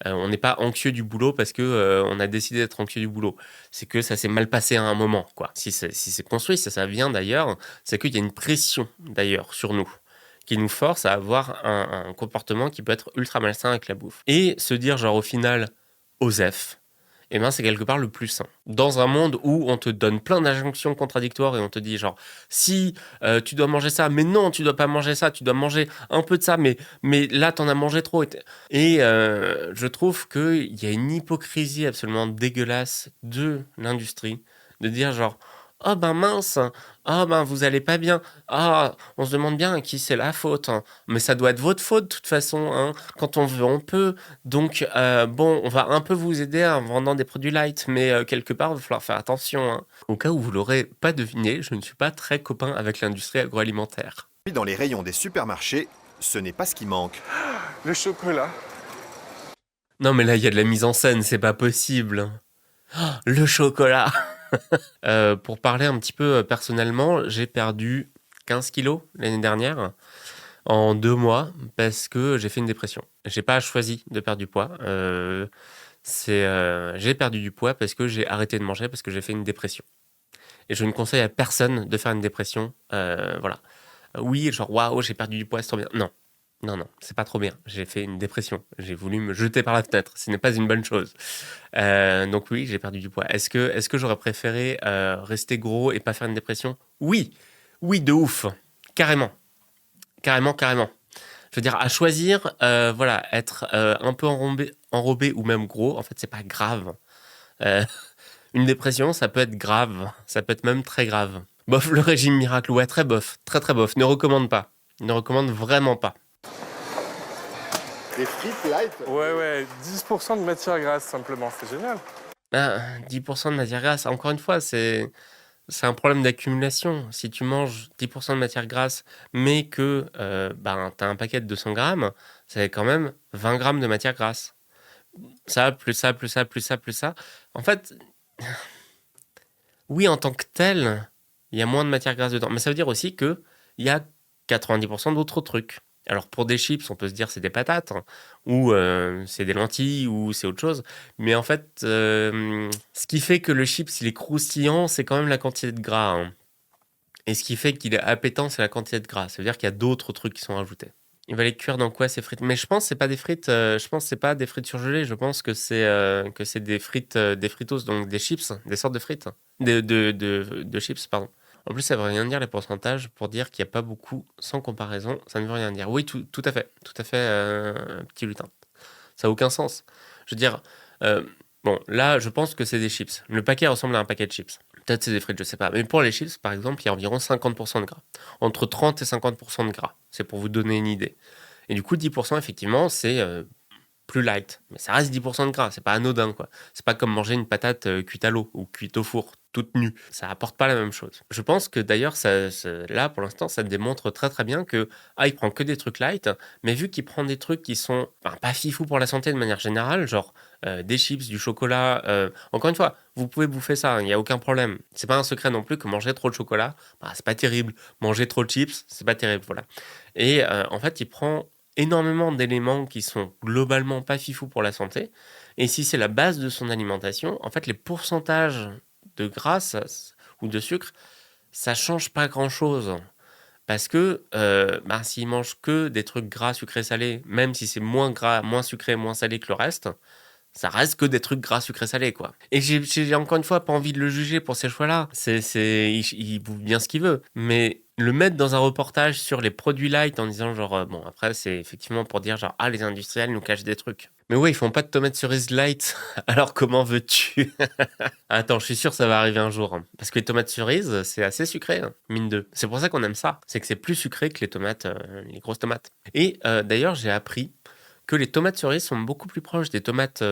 On n'est pas anxieux du boulot parce que on a décidé d'être anxieux du boulot. C'est que ça s'est mal passé à un moment, quoi. Si c'est construit, ça vient d'ailleurs, c'est qu'il y a une pression d'ailleurs sur nous qui nous force à avoir un comportement qui peut être ultra malsain avec la bouffe. Et se dire genre au final, OSEF, eh ben, c'est quelque part le plus sain. Dans un monde où on te donne plein d'injonctions contradictoires et on te dit genre, si tu dois manger ça, mais non, tu dois pas manger ça, tu dois manger un peu de ça, mais là, t'en as mangé trop. Et je trouve qu'il y a une hypocrisie absolument dégueulasse de l'industrie, de dire genre, oh ben mince, oh ben vous allez pas bien, ah, on se demande bien à qui c'est la faute, hein. Mais ça doit être votre faute de toute façon, hein. Quand on veut, on peut. Donc, bon, on va un peu vous aider en vendant des produits light, mais quelque part, il va falloir faire attention, hein. Au cas où vous l'aurez pas deviné, je ne suis pas très copain avec l'industrie agroalimentaire. dans les rayons des supermarchés, ce n'est pas ce qui manque. Le chocolat. Non, mais là, il y a de la mise en scène, c'est pas possible. Ah, le chocolat. Pour parler un petit peu personnellement, j'ai perdu 15 kilos l'année dernière en 2 mois parce que j'ai fait une dépression. J'ai pas choisi de perdre du poids. J'ai perdu du poids parce que j'ai arrêté de manger parce que j'ai fait une dépression. Et je ne conseille à personne de faire une dépression. Voilà. Oui, genre waouh, j'ai perdu du poids, c'est trop bien. Non. Non, c'est pas trop bien. J'ai fait une dépression. J'ai voulu me jeter par la fenêtre. Ce n'est pas une bonne chose. Donc oui, j'ai perdu du poids. Est-ce que j'aurais préféré rester gros et pas faire une dépression ? Oui, de ouf. Carrément. Je veux dire, à choisir, voilà, être un peu enrobé ou même gros, en fait, c'est pas grave. Euh, une dépression, ça peut être grave. Ça peut être même très grave. Bof, le régime miracle, ouais, très bof. Très, très bof. Ne recommande pas. Ne recommande vraiment pas. Des frites light. Ouais, 10% de matière grasse simplement, c'est génial. 10% de matière grasse, encore une fois, c'est un problème d'accumulation. Si tu manges 10% de matière grasse, mais que tu as un paquet de 200 grammes, ça fait quand même 20 grammes de matière grasse. Ça, plus ça, plus ça, plus ça, plus ça. En fait, oui, en tant que tel, il y a moins de matière grasse dedans. Mais ça veut dire aussi qu'il y a 90% d'autres trucs. Alors pour des chips, on peut se dire c'est des patates, hein, ou c'est des lentilles, ou c'est autre chose. Mais en fait, ce qui fait que le chips il est croustillant, c'est quand même la quantité de gras, hein. Et ce qui fait qu'il est appétant, c'est la quantité de gras. Ça veut dire qu'il y a d'autres trucs qui sont rajoutés. Il va les cuire dans quoi ces frites? Mais je pense que c'est pas des frites. Je pense que c'est pas des frites surgelées. Je pense que c'est des frites, des fritos, donc des chips, des sortes de frites, de chips, pardon. En plus, ça veut rien dire les pourcentages pour dire qu'il n'y a pas beaucoup sans comparaison. Ça ne veut rien dire. Oui, tout à fait, petit lutin. Ça n'a aucun sens. Je veux dire, bon, là, je pense que c'est des chips. Le paquet ressemble à un paquet de chips. Peut-être c'est des frites, je sais pas. Mais pour les chips, par exemple, il y a environ 50% de gras. Entre 30 et 50% de gras. C'est pour vous donner une idée. Et du coup, 10%, effectivement, c'est plus light. Mais ça reste 10% de gras. C'est pas anodin, quoi. C'est pas comme manger une patate cuite à l'eau ou cuite au four, toute nue. Ça apporte pas la même chose. Je pense que d'ailleurs, là, pour l'instant, ça démontre très très bien que il prend que des trucs light, mais vu qu'il prend des trucs qui sont pas fifou pour la santé de manière générale, genre des chips, du chocolat. Encore une fois, vous pouvez bouffer ça, il n'y a aucun problème. C'est pas un secret non plus que manger trop de chocolat, c'est pas terrible. Manger trop de chips, c'est pas terrible, voilà. Et en fait, il prend énormément d'éléments qui sont globalement pas fifou pour la santé. Et si c'est la base de son alimentation, en fait, les pourcentages de gras ou de sucre, ça change pas grand-chose. Parce que s'il mange que des trucs gras, sucrés, salés, même si c'est moins gras, moins sucré, moins salé que le reste, ça reste que des trucs gras, sucrés, salés, quoi. Et j'ai encore une fois pas envie de le juger pour ces choix-là. Il bouffe bien ce qu'il veut. Mais le mettre dans un reportage sur les produits light en disant genre, bon, après, c'est effectivement pour dire genre, les industriels nous cachent des trucs. Mais ouais, ils font pas de tomates cerises light. Alors comment veux-tu? Attends, je suis sûr que ça va arriver un jour, hein. Parce que les tomates cerises, c'est assez sucré, hein, mine de. C'est pour ça qu'on aime ça. C'est que c'est plus sucré que les tomates, les grosses tomates. Et d'ailleurs, j'ai appris que les tomates cerises sont beaucoup plus proches des tomates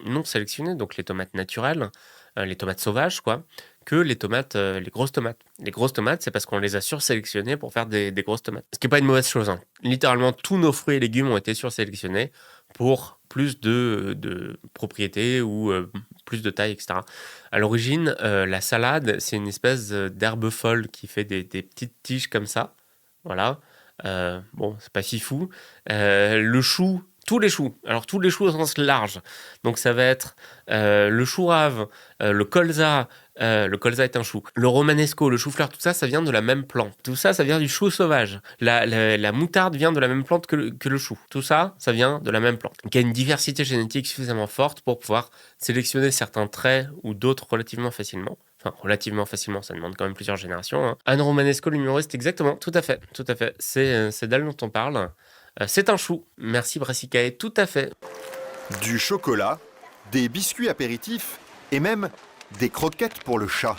non sélectionnées, donc les tomates naturelles, les tomates sauvages, quoi, que les tomates, les grosses tomates. Les grosses tomates, c'est parce qu'on les a sursélectionnées pour faire des grosses tomates. Ce qui n'est pas une mauvaise chose, hein. Littéralement, tous nos fruits et légumes ont été sursélectionnés pour plus de propriétés ou plus de taille, etc. À l'origine, la salade, c'est une espèce d'herbe folle qui fait des petites tiges comme ça. Voilà. Bon, c'est pas si fou. Le chou, tous les choux. Alors, tous les choux au sens large. Donc, ça va être le chou rave, le colza. Le colza est un chou. Le romanesco, le chou-fleur, tout ça, ça vient de la même plante. Tout ça, ça vient du chou sauvage. La moutarde vient de la même plante que le chou. Tout ça, ça vient de la même plante. Donc, il y a une diversité génétique suffisamment forte pour pouvoir sélectionner certains traits ou d'autres relativement facilement. Enfin, relativement facilement, ça demande quand même plusieurs générations, hein. Anne Romanesco, l'humoriste, exactement, tout à fait. C'est d'elle dont on parle. C'est un chou. Merci Brassicae, tout à fait. Du chocolat, des biscuits apéritifs et même des croquettes pour le chat.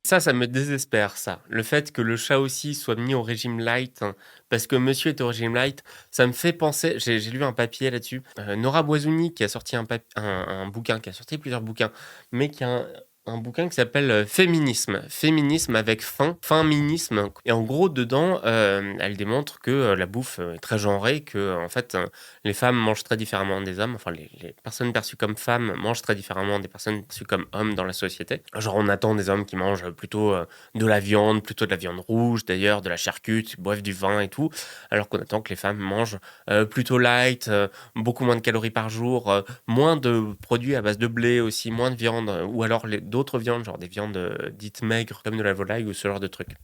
Ça me désespère, ça. Le fait que le chat aussi soit mis au régime light, hein, parce que monsieur est au régime light, ça me fait penser... J'ai lu un papier là-dessus. Nora Boisouni, qui a sorti un bouquin, qui a sorti plusieurs bouquins, mais qui a un bouquin qui s'appelle Féminisme. Féminisme avec féminisme. Et en gros, dedans, elle démontre que la bouffe est très genrée, que en fait, les femmes mangent très différemment des hommes. Enfin, les personnes perçues comme femmes mangent très différemment des personnes perçues comme hommes dans la société. Genre, on attend des hommes qui mangent plutôt de la viande, plutôt de la viande rouge, d'ailleurs, de la charcute, boivent du vin et tout, alors qu'on attend que les femmes mangent plutôt light, beaucoup moins de calories par jour, moins de produits à base de blé aussi, moins de viande, ou alors d'autres viandes, genre des viandes dites maigres, comme de la volaille ou ce genre de trucs.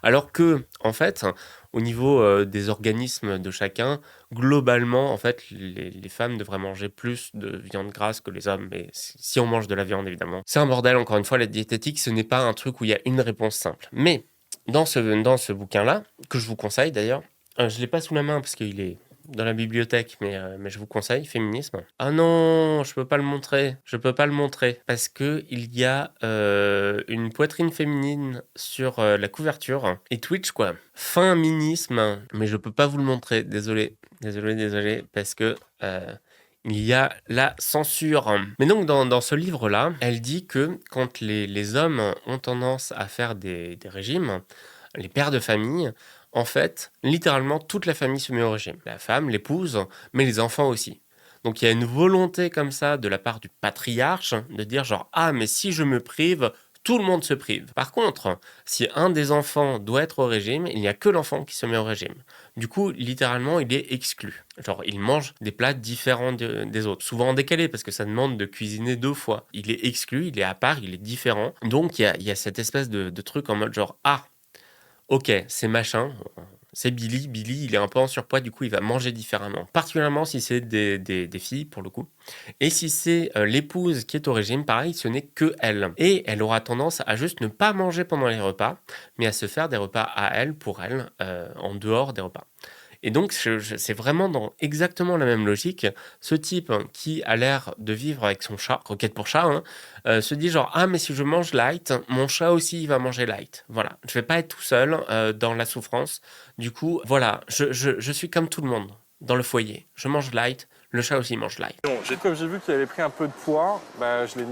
Alors que, en fait, au niveau des organismes de chacun, globalement, en fait, les femmes devraient manger plus de viande grasse que les hommes. Mais si on mange de la viande, évidemment. C'est un bordel, encore une fois, la diététique, ce n'est pas un truc où il y a une réponse simple. Mais, dans ce bouquin-là, que je vous conseille d'ailleurs, je ne l'ai pas sous la main parce qu'il est dans la bibliothèque, mais je vous conseille, Féminisme. Ah non, je peux pas le montrer. Parce que il y a une poitrine féminine sur la couverture et Twitch, quoi. Féminisme, mais je peux pas vous le montrer. Désolé, parce que il y a la censure. Mais donc, dans ce livre-là, elle dit que quand les hommes ont tendance à faire des régimes, les pères de famille, en fait, littéralement, toute la famille se met au régime. La femme, l'épouse, mais les enfants aussi. Donc, il y a une volonté comme ça de la part du patriarche de dire genre « Ah, mais si je me prive, Tout le monde se prive. Par contre, si un des enfants doit être au régime, il n'y a que l'enfant qui se met au régime. Du coup, littéralement, il est exclu. Genre, il mange des plats différents des autres. Souvent en décalé, parce que ça demande de cuisiner 2 fois. Il est exclu, il est à part, il est différent. Donc, il y a cette espèce de truc en mode genre, ah, ok, c'est machin, c'est Billy. Billy, il est un peu en surpoids, du coup, il va manger différemment. Particulièrement si c'est des filles, pour le coup. Et si c'est l'épouse qui est au régime, pareil, ce n'est que elle. Et elle aura tendance à juste ne pas manger pendant les repas, mais à se faire des repas à elle, pour elle, en dehors des repas. Et donc, c'est vraiment dans exactement la même logique. Ce type qui a l'air de vivre avec son chat, croquette pour chat, se dit genre, ah, mais si je mange light, mon chat aussi, il va manger light. Voilà, je vais pas être tout seul dans la souffrance. Du coup, voilà, je suis comme tout le monde dans le foyer. Je mange light, le chat aussi mange light. Comme j'ai vu qu'il avait pris un peu de poids, je l'ai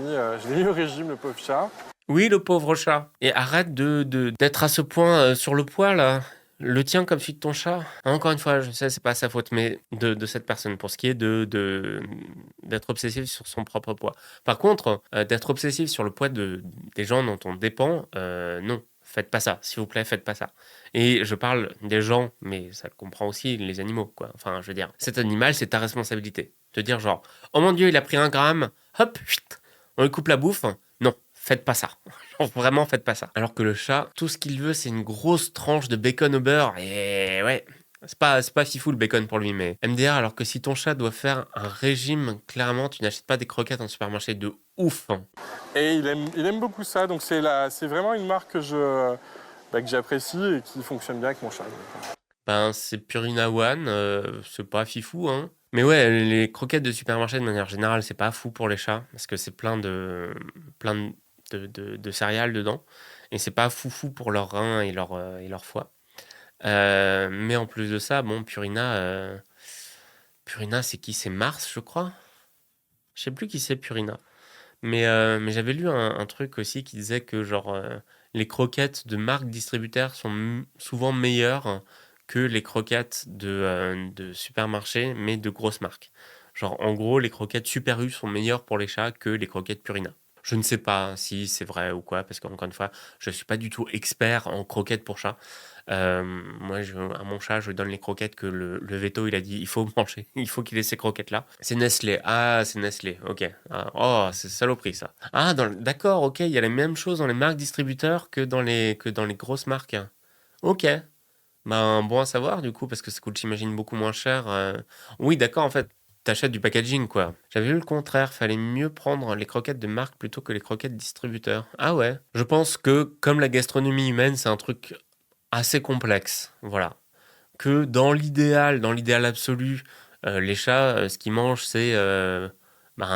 mis au régime, le pauvre chat. Oui, le pauvre chat. Et arrête d'être à ce point sur le poids, là. Le tien comme celui de ton chat. Encore une fois, je sais, c'est pas sa faute, mais de cette personne, pour ce qui est d'être obsessif sur son propre poids. Par contre, d'être obsessif sur le poids des gens dont on dépend, non. Faites pas ça, s'il vous plaît, faites pas ça. Et je parle des gens, mais ça comprend aussi les animaux, quoi. Enfin, je veux dire, cet animal, c'est ta responsabilité. Te dire genre, oh mon Dieu, il a pris 1 gramme, hop, chut, on lui coupe la bouffe. Non, faites pas ça. Vraiment, faites pas ça. Alors que le chat, tout ce qu'il veut, c'est une grosse tranche de bacon au beurre. Et ouais, c'est pas fifou le bacon pour lui, mais MDR, alors que si ton chat doit faire un régime, clairement, tu n'achètes pas des croquettes en supermarché de ouf. Et il aime beaucoup ça, donc c'est vraiment une marque que j'apprécie et qui fonctionne bien avec mon chat. Ben, c'est Purina One, c'est pas fifou, hein. Mais ouais, les croquettes de supermarché, de manière générale, c'est pas fou pour les chats, parce que c'est plein de céréales dedans, et c'est pas foufou pour leurs reins et leur foie. Mais en plus de ça, bon, Purina, c'est qui? C'est Mars, je crois. Je sais plus qui c'est Purina. Mais j'avais lu un truc aussi qui disait que genre les croquettes de marques distributeurs sont souvent meilleures que les croquettes de supermarché, mais de grosses marques. Genre, en gros, les croquettes Super U sont meilleures pour les chats que les croquettes Purina. Je ne sais pas si c'est vrai ou quoi, parce qu'encore une fois, je ne suis pas du tout expert en croquettes pour chat. Moi, à mon chat, je donne les croquettes que le veto, il a dit, il faut manger, il faut qu'il ait ces croquettes-là. C'est Nestlé. Ah, c'est Nestlé, ok. Ah, oh, c'est saloperie, ça. Ah, d'accord, ok, il y a les mêmes choses dans les marques distributeurs que dans les grosses marques. Ok. Ben, bon à savoir, du coup, parce que ça coûte, j'imagine, beaucoup moins cher. Oui, d'accord, en fait, t'achètes du packaging, quoi. J'avais vu le contraire, fallait mieux prendre les croquettes de marque plutôt que les croquettes distributeurs. Ah ouais. Je pense que, comme la gastronomie humaine, c'est un truc assez complexe, voilà. Que dans l'idéal absolu, les chats, ce qu'ils mangent, c'est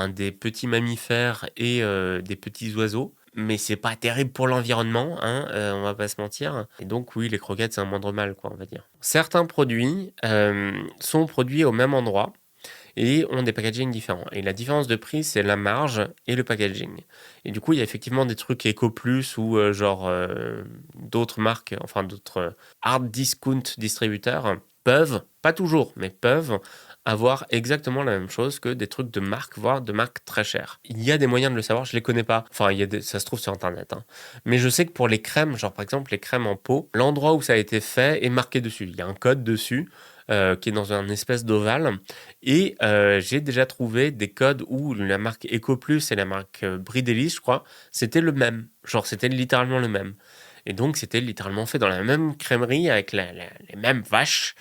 des petits mammifères et des petits oiseaux. Mais c'est pas terrible pour l'environnement, hein, on va pas se mentir. Et donc oui, les croquettes, c'est un moindre mal, quoi, on va dire. Certains produits sont produits au même endroit et ont des packagings différents. Et la différence de prix, c'est la marge et le packaging. Et du coup, il y a effectivement des trucs Eco Plus ou d'autres marques, enfin d'autres hard discount distributeurs peuvent, pas toujours, mais peuvent avoir exactement la même chose que des trucs de marque, voire de marque très chères. Il y a des moyens de le savoir, je les connais pas. Enfin, ça se trouve sur Internet. Hein. Mais je sais que pour les crèmes, genre par exemple les crèmes en pot, l'endroit où ça a été fait est marqué dessus. Il y a un code dessus. Qui est dans un espèce d'ovale. Et j'ai déjà trouvé des codes où la marque EcoPlus et la marque Bridelis, je crois, c'était le même. Genre, c'était littéralement le même. Et donc, c'était littéralement fait dans la même crèmerie avec les mêmes vaches,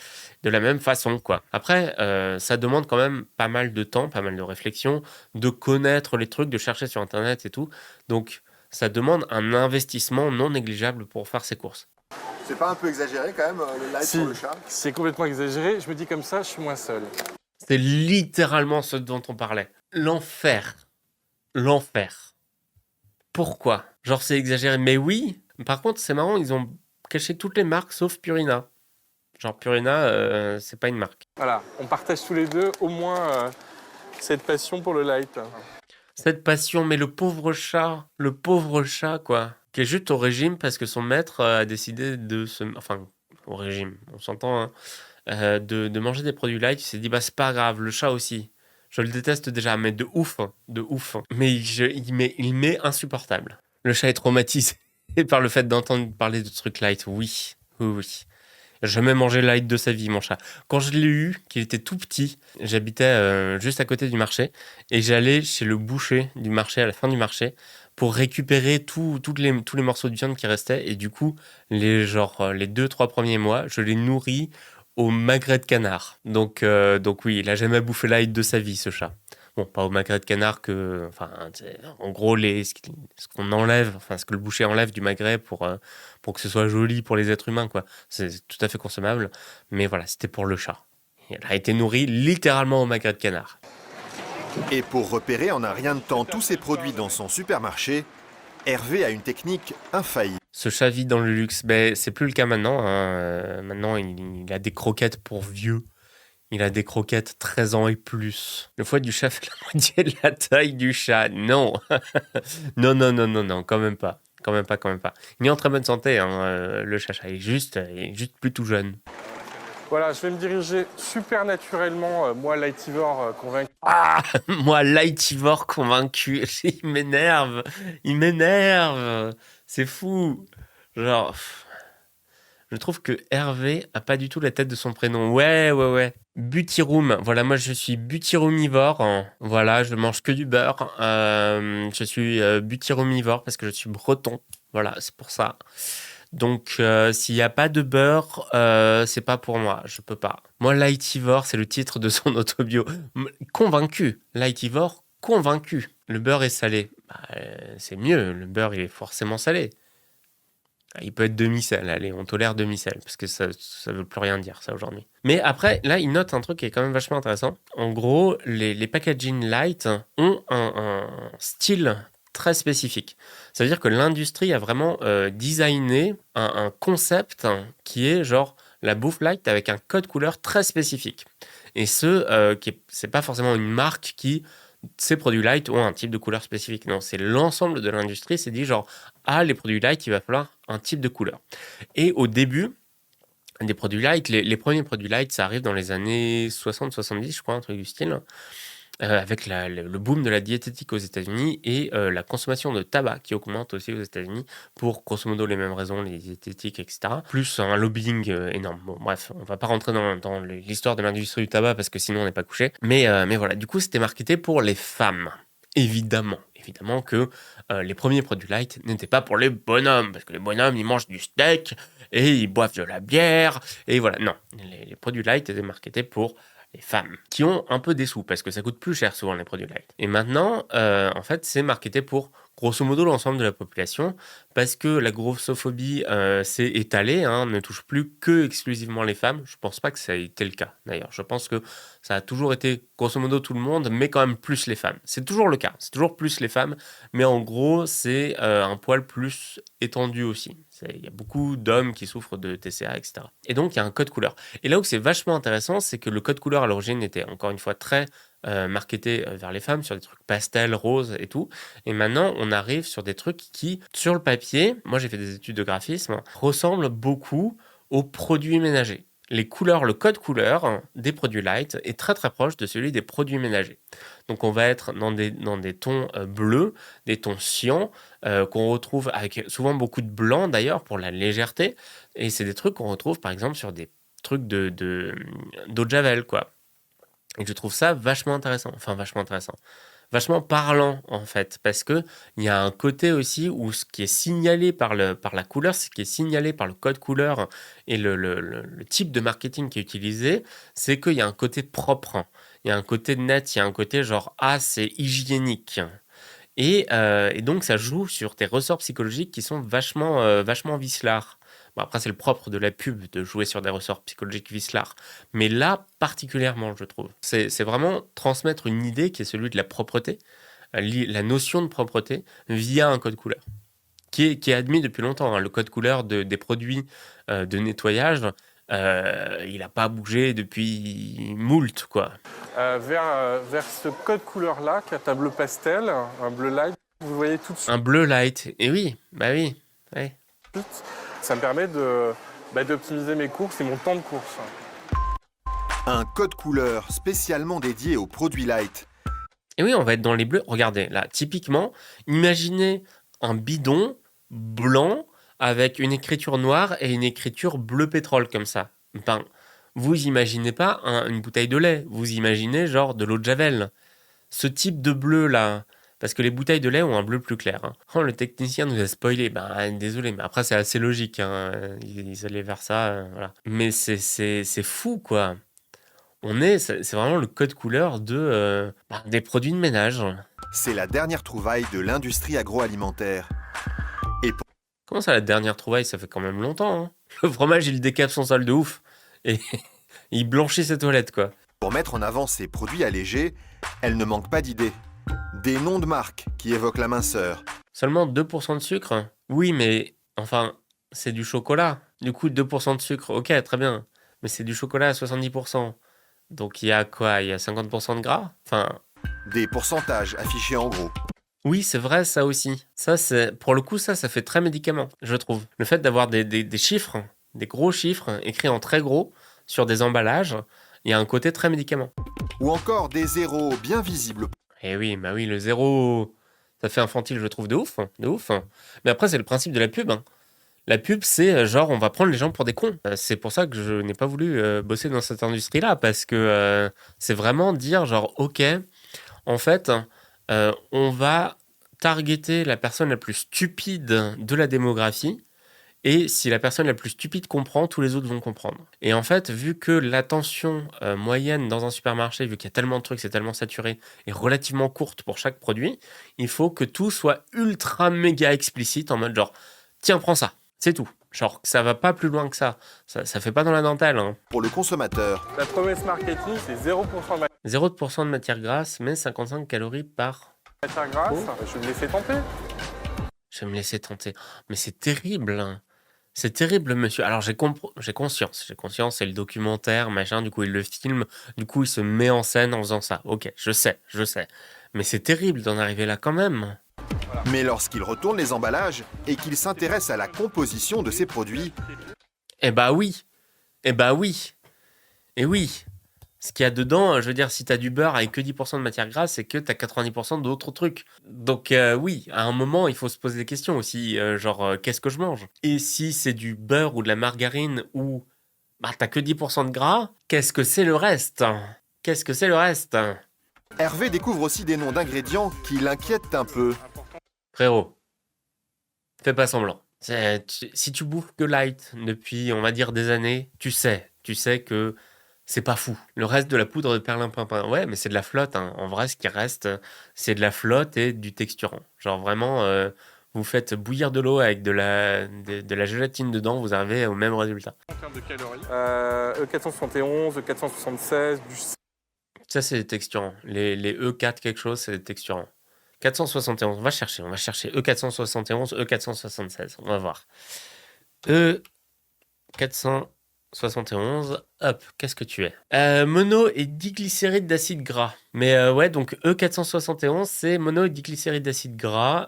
de la même façon, quoi. Après, ça demande quand même pas mal de temps, pas mal de réflexion, de connaître les trucs, de chercher sur Internet et tout. Donc, ça demande un investissement non négligeable pour faire ses courses. C'est pas un peu exagéré quand même, le light sur le chat? C'est complètement exagéré. Je me dis comme ça, je suis moins seul. C'est littéralement ce dont on parlait. L'enfer. L'enfer. Pourquoi? Genre, c'est exagéré. Mais oui. Par contre, c'est marrant, ils ont caché toutes les marques sauf Purina. Genre, Purina, c'est pas une marque. Voilà, on partage tous les deux au moins cette passion pour le light. Cette passion, mais le pauvre chat, quoi, qui est juste au régime parce que son maître a décidé enfin, au régime, on s'entend, hein, de manger des produits light. Il s'est dit, bah, c'est pas grave, le chat aussi. Je le déteste déjà, mais de ouf. Mais il m'est insupportable. Le chat est traumatisé par le fait d'entendre parler de trucs light. Oui, oui, oui. Jamais mangé light de sa vie, mon chat. Quand je l'ai eu, qu'il était tout petit, j'habitais juste à côté du marché et j'allais chez le boucher du marché à la fin du marché pour récupérer tous les morceaux de viande qui restaient. Et du coup, les 2-3 premiers mois, je l'ai nourri au magret de canard. Donc oui, il a jamais bouffé light de sa vie, ce chat. Bon, pas au magret de canard en gros, ce qu'on enlève, enfin, ce que le boucher enlève du magret pour que ce soit joli pour les êtres humains, quoi. C'est tout à fait consommable. Mais voilà, c'était pour le chat. Il a été nourri littéralement au magret de canard. Et pour repérer en un rien de temps tous ces produits dans son supermarché, Hervé a une technique infaillible. Ce chat vit dans le luxe. Ben, c'est plus le cas maintenant. Maintenant, il a des croquettes pour vieux. Il a des croquettes 13 ans et plus. Le foie du chat fait la moitié de la taille du chat. Non. Non, quand même pas. Quand même pas. Il est en très bonne santé, le chat. Il est juste plus tout jeune. Voilà, je vais me diriger super naturellement, moi, lightivore convaincu. Ah, moi, lightivore convaincu. Il m'énerve. C'est fou. Genre... Je trouve que Hervé a pas du tout la tête de son prénom. Ouais. Butiroom. Voilà, moi je suis butiroomivore. Voilà, je mange que du beurre. Je suis butiroomivore parce que je suis breton. Voilà, c'est pour ça. Donc, s'il n'y a pas de beurre, c'est pas pour moi. Je peux pas. Moi, lightivore, c'est le titre de son autobio. Convaincu. Lightivore, convaincu. Le beurre est salé. C'est mieux. Le beurre, il est forcément salé. Il peut être demi-sel, allez, on tolère demi-sel, parce que ça veut plus rien dire, ça, aujourd'hui. Mais après, là, il note un truc qui est quand même vachement intéressant. En gros, les packaging light ont un style très spécifique. Ça veut dire que l'industrie a vraiment designé un concept qui est genre la bouffe light avec un code couleur très spécifique. Et c'est pas forcément une marque qui... Ces produits light ont un type de couleur spécifique. Non, c'est l'ensemble de l'industrie s'est dit genre, les produits light, il va falloir un type de couleur. Et au début des produits light, les premiers produits light, ça arrive dans les années 60-70, je crois, un truc du style, avec le boom de la diététique aux États-Unis et la consommation de tabac qui augmente aussi aux États-Unis pour grosso modo les mêmes raisons, les diététiques, etc. Plus un lobbying énorme. Bon, bref, on va pas rentrer dans l'histoire de l'industrie du tabac parce que sinon on n'est pas couché. Mais voilà, du coup, c'était marketé pour les femmes. Évidemment que les premiers produits light n'étaient pas pour les bonhommes, parce que les bonhommes, ils mangent du steak et ils boivent de la bière, et voilà. Non, les produits light étaient marketés pour les femmes, qui ont un peu des sous, parce que ça coûte plus cher souvent les produits light. Et maintenant, en fait, c'est marketé pour grosso modo l'ensemble de la population, parce que la grossophobie s'est étalée, ne touche plus que exclusivement les femmes. Je pense pas que ça ait été le cas, d'ailleurs. Je pense que ça a toujours été grosso modo tout le monde, mais quand même plus les femmes. C'est toujours le cas, c'est toujours plus les femmes, mais en gros, c'est un poil plus étendu aussi. Il y a beaucoup d'hommes qui souffrent de TCA, etc. Et donc, il y a un code couleur. Et là où c'est vachement intéressant, c'est que le code couleur, à l'origine, était encore une fois très marketé vers les femmes, sur des trucs pastels, roses et tout. Et maintenant, on arrive sur des trucs qui, sur le papier, moi j'ai fait des études de graphisme, ressemblent beaucoup aux produits ménagers. Les couleurs, le code couleur des produits light est très très proche de celui des produits ménagers. Donc on va être dans des tons bleus, des tons cyan, qu'on retrouve avec souvent beaucoup de blanc d'ailleurs pour la légèreté. Et c'est des trucs qu'on retrouve par exemple sur des trucs d'eau de Javel, quoi. Et je trouve ça vachement intéressant. Vachement parlant en fait, parce que il y a un côté aussi où ce qui est signalé par la couleur, ce qui est signalé par le code couleur et le type de marketing qui est utilisé, c'est qu'il y a un côté propre, il y a un côté net, il y a un côté genre c'est hygiénique. Et donc ça joue sur tes ressorts psychologiques qui sont vachement vicelards. Bon, après, c'est le propre de la pub de jouer sur des ressorts psychologiques vicelards. Mais là, particulièrement, je trouve. C'est vraiment transmettre une idée qui est celui de la propreté, la notion de propreté, via un code couleur, qui est admis depuis longtemps. Le code couleur des produits de nettoyage, il n'a pas bougé depuis moult, quoi. Vers ce code couleur-là, qui est un bleu pastel, un bleu light, vous voyez tout de suite. Un bleu light, et oui, oui. Ça me permet d'optimiser mes courses et mon temps de course. Un code couleur spécialement dédié aux produits light. Et oui, on va être dans les bleus. Regardez, là, typiquement, imaginez un bidon blanc avec une écriture noire et une écriture bleu pétrole comme ça. Ben, vous imaginez pas une bouteille de lait, vous imaginez genre de l'eau de Javel. Ce type de bleu là, parce que les bouteilles de lait ont un bleu plus clair. Hein. Oh, le technicien nous a spoilé, ben désolé, mais après c'est assez logique, hein. Ils allaient vers ça, voilà. Mais c'est fou quoi. C'est vraiment le code couleur des produits de ménage. C'est la dernière trouvaille de l'industrie agroalimentaire. Comment ça, la dernière trouvaille? Ça fait quand même longtemps. Hein. Le fromage, il décape son sol de ouf. Et il blanchit ses toilettes, quoi. Pour mettre en avant ces produits allégés, elle ne manque pas d'idées. Des noms de marques qui évoquent la minceur. Seulement 2% de sucre? Oui, mais enfin, c'est du chocolat. Du coup, 2% de sucre, ok, très bien. Mais c'est du chocolat à 70%. Donc il y a quoi? Il y a 50% de gras? Enfin... Des pourcentages affichés en gros. Oui, c'est vrai, ça aussi. Ça, pour le coup, ça fait très médicament, je trouve. Le fait d'avoir des chiffres, des gros chiffres, écrits en très gros, sur des emballages, il y a un côté très médicament. Ou encore des zéros bien visibles. Eh oui, bah oui, le zéro, ça fait infantile, je trouve, de ouf, de ouf. Mais après, c'est le principe de la pub, hein. La pub, c'est genre, on va prendre les gens pour des cons. C'est pour ça que je n'ai pas voulu bosser dans cette industrie-là, parce que c'est vraiment dire, genre, ok, en fait, on va targeter la personne la plus stupide de la démographie, et si la personne la plus stupide comprend, tous les autres vont comprendre. Et en fait, vu que l'attention moyenne dans un supermarché, vu qu'il y a tellement de trucs, c'est tellement saturé, est relativement courte pour chaque produit, il faut que tout soit ultra méga explicite, en mode genre, tiens, prends ça, c'est tout. Genre, ça va pas plus loin que ça. Ça fait pas dans la dentelle. Hein. Pour le consommateur. La promesse marketing, c'est 0% de 0% de matière grasse, mais 55 calories par... matière grasse. Oh. Je vais me laisser tenter. Je vais me laisser tenter. Mais c'est terrible. Hein. C'est terrible, monsieur. Alors, j'ai conscience. J'ai conscience, c'est le documentaire, machin. Du coup, il le filme. Du coup, il se met en scène en faisant ça. Ok, je sais. Mais c'est terrible d'en arriver là quand même. Voilà. Mais lorsqu'il retourne les emballages et qu'il s'intéresse à la composition de ces produits... Eh bah oui. Et oui. Ce qu'il y a dedans, je veux dire, si t'as du beurre avec que 10% de matière grasse, c'est que t'as 90% d'autres trucs. Donc oui, à un moment, il faut se poser des questions aussi, qu'est-ce que je mange? Et si c'est du beurre ou de la margarine ou t'as que 10% de gras, qu'est-ce que c'est le reste? Hervé découvre aussi des noms d'ingrédients qui l'inquiètent un peu. Frérot, fais pas semblant. Si tu bouffes que light depuis, on va dire, des années, tu sais que c'est pas fou. Le reste de la poudre de perlimpinpin, ouais, mais c'est de la flotte. Hein. En vrai, ce qui reste, c'est de la flotte et du texturant. Genre vraiment, vous faites bouillir de l'eau avec de la gélatine dedans, vous arrivez au même résultat. En termes de calories, E471, E476, du... Ça, c'est des texturants. Les E4 quelque chose, c'est des texturants. 471, on va chercher E471, E476, on va voir. E471, hop, qu'est-ce que tu es? Mono et diglycéride d'acide gras. Mais ouais, donc E471, c'est mono et diglycéride d'acide gras.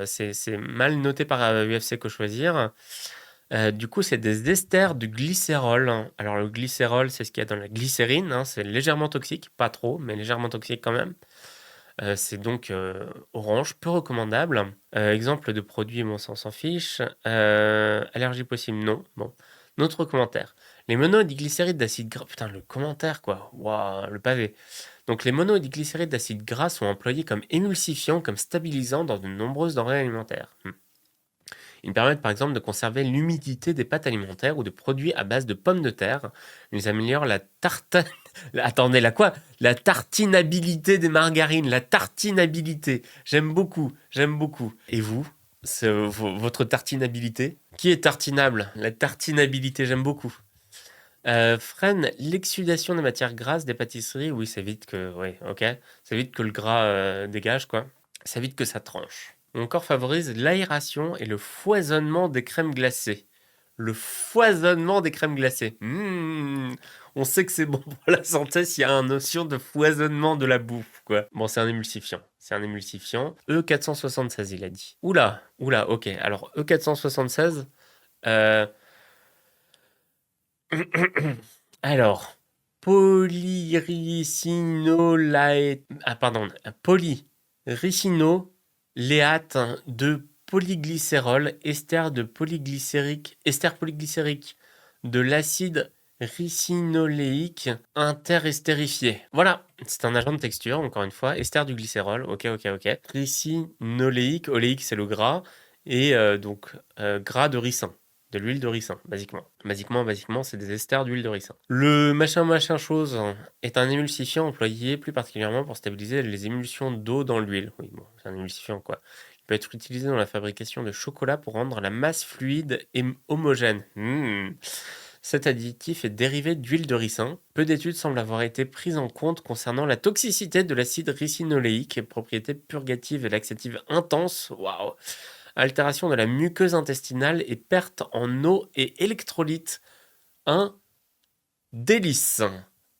C'est mal noté par UFC Que Choisir. Du coup, c'est des esters de glycérol. Alors, le glycérol, c'est ce qu'il y a dans la glycérine. Hein, c'est légèrement toxique, pas trop, mais légèrement toxique quand même. C'est donc orange, peu recommandable. Exemple de produit, bon, ça on s'en fiche. Allergie possible, non. Bon. Notre commentaire. Les monodiglycérides d'acide gras. Putain, le commentaire, quoi. Waouh, le pavé. Donc, les monodiglycérides d'acide gras sont employés comme émulsifiants, comme stabilisants dans de nombreuses denrées alimentaires. Ils permettent par exemple de conserver l'humidité des pâtes alimentaires ou de produits à base de pommes de terre. Ils améliorent la tartinabilité des margarines. La tartinabilité. J'aime beaucoup. Et vous, votre tartinabilité? Qui est tartinable? La tartinabilité, j'aime beaucoup. Freine l'exsudation des matières grasses des pâtisseries. Oui, ça évite que... Oui, ok. Ça évite que le gras dégage, quoi. Ça évite que ça tranche. Mon corps favorise l'aération et le foisonnement des crèmes glacées. Le foisonnement des crèmes glacées. On sait que c'est bon pour la santé s'il y a une notion de foisonnement de la bouffe, quoi. Bon, c'est un émulsifiant. E476, il a dit. Oula, ok. Alors, E476... Alors, polyricino... Léate de polyglycérol, ester polyglycérique de l'acide ricinoléique interestérifié. Voilà, c'est un agent de texture, encore une fois, ester du glycérol, ok. Ricinoléique, oléique c'est le gras, et gras de ricin. De l'huile de ricin, basiquement. Basiquement, c'est des esters d'huile de ricin. Le machin chose est un émulsifiant employé plus particulièrement pour stabiliser les émulsions d'eau dans l'huile. Oui, bon, c'est un émulsifiant quoi. Il peut être utilisé dans la fabrication de chocolat pour rendre la masse fluide et homogène. Cet additif est dérivé d'huile de ricin. Peu d'études semblent avoir été prises en compte concernant la toxicité de l'acide ricinoléique, propriété purgative et laxative intense. Waouh! Altération de la muqueuse intestinale et perte en eau et électrolytes. Un délice.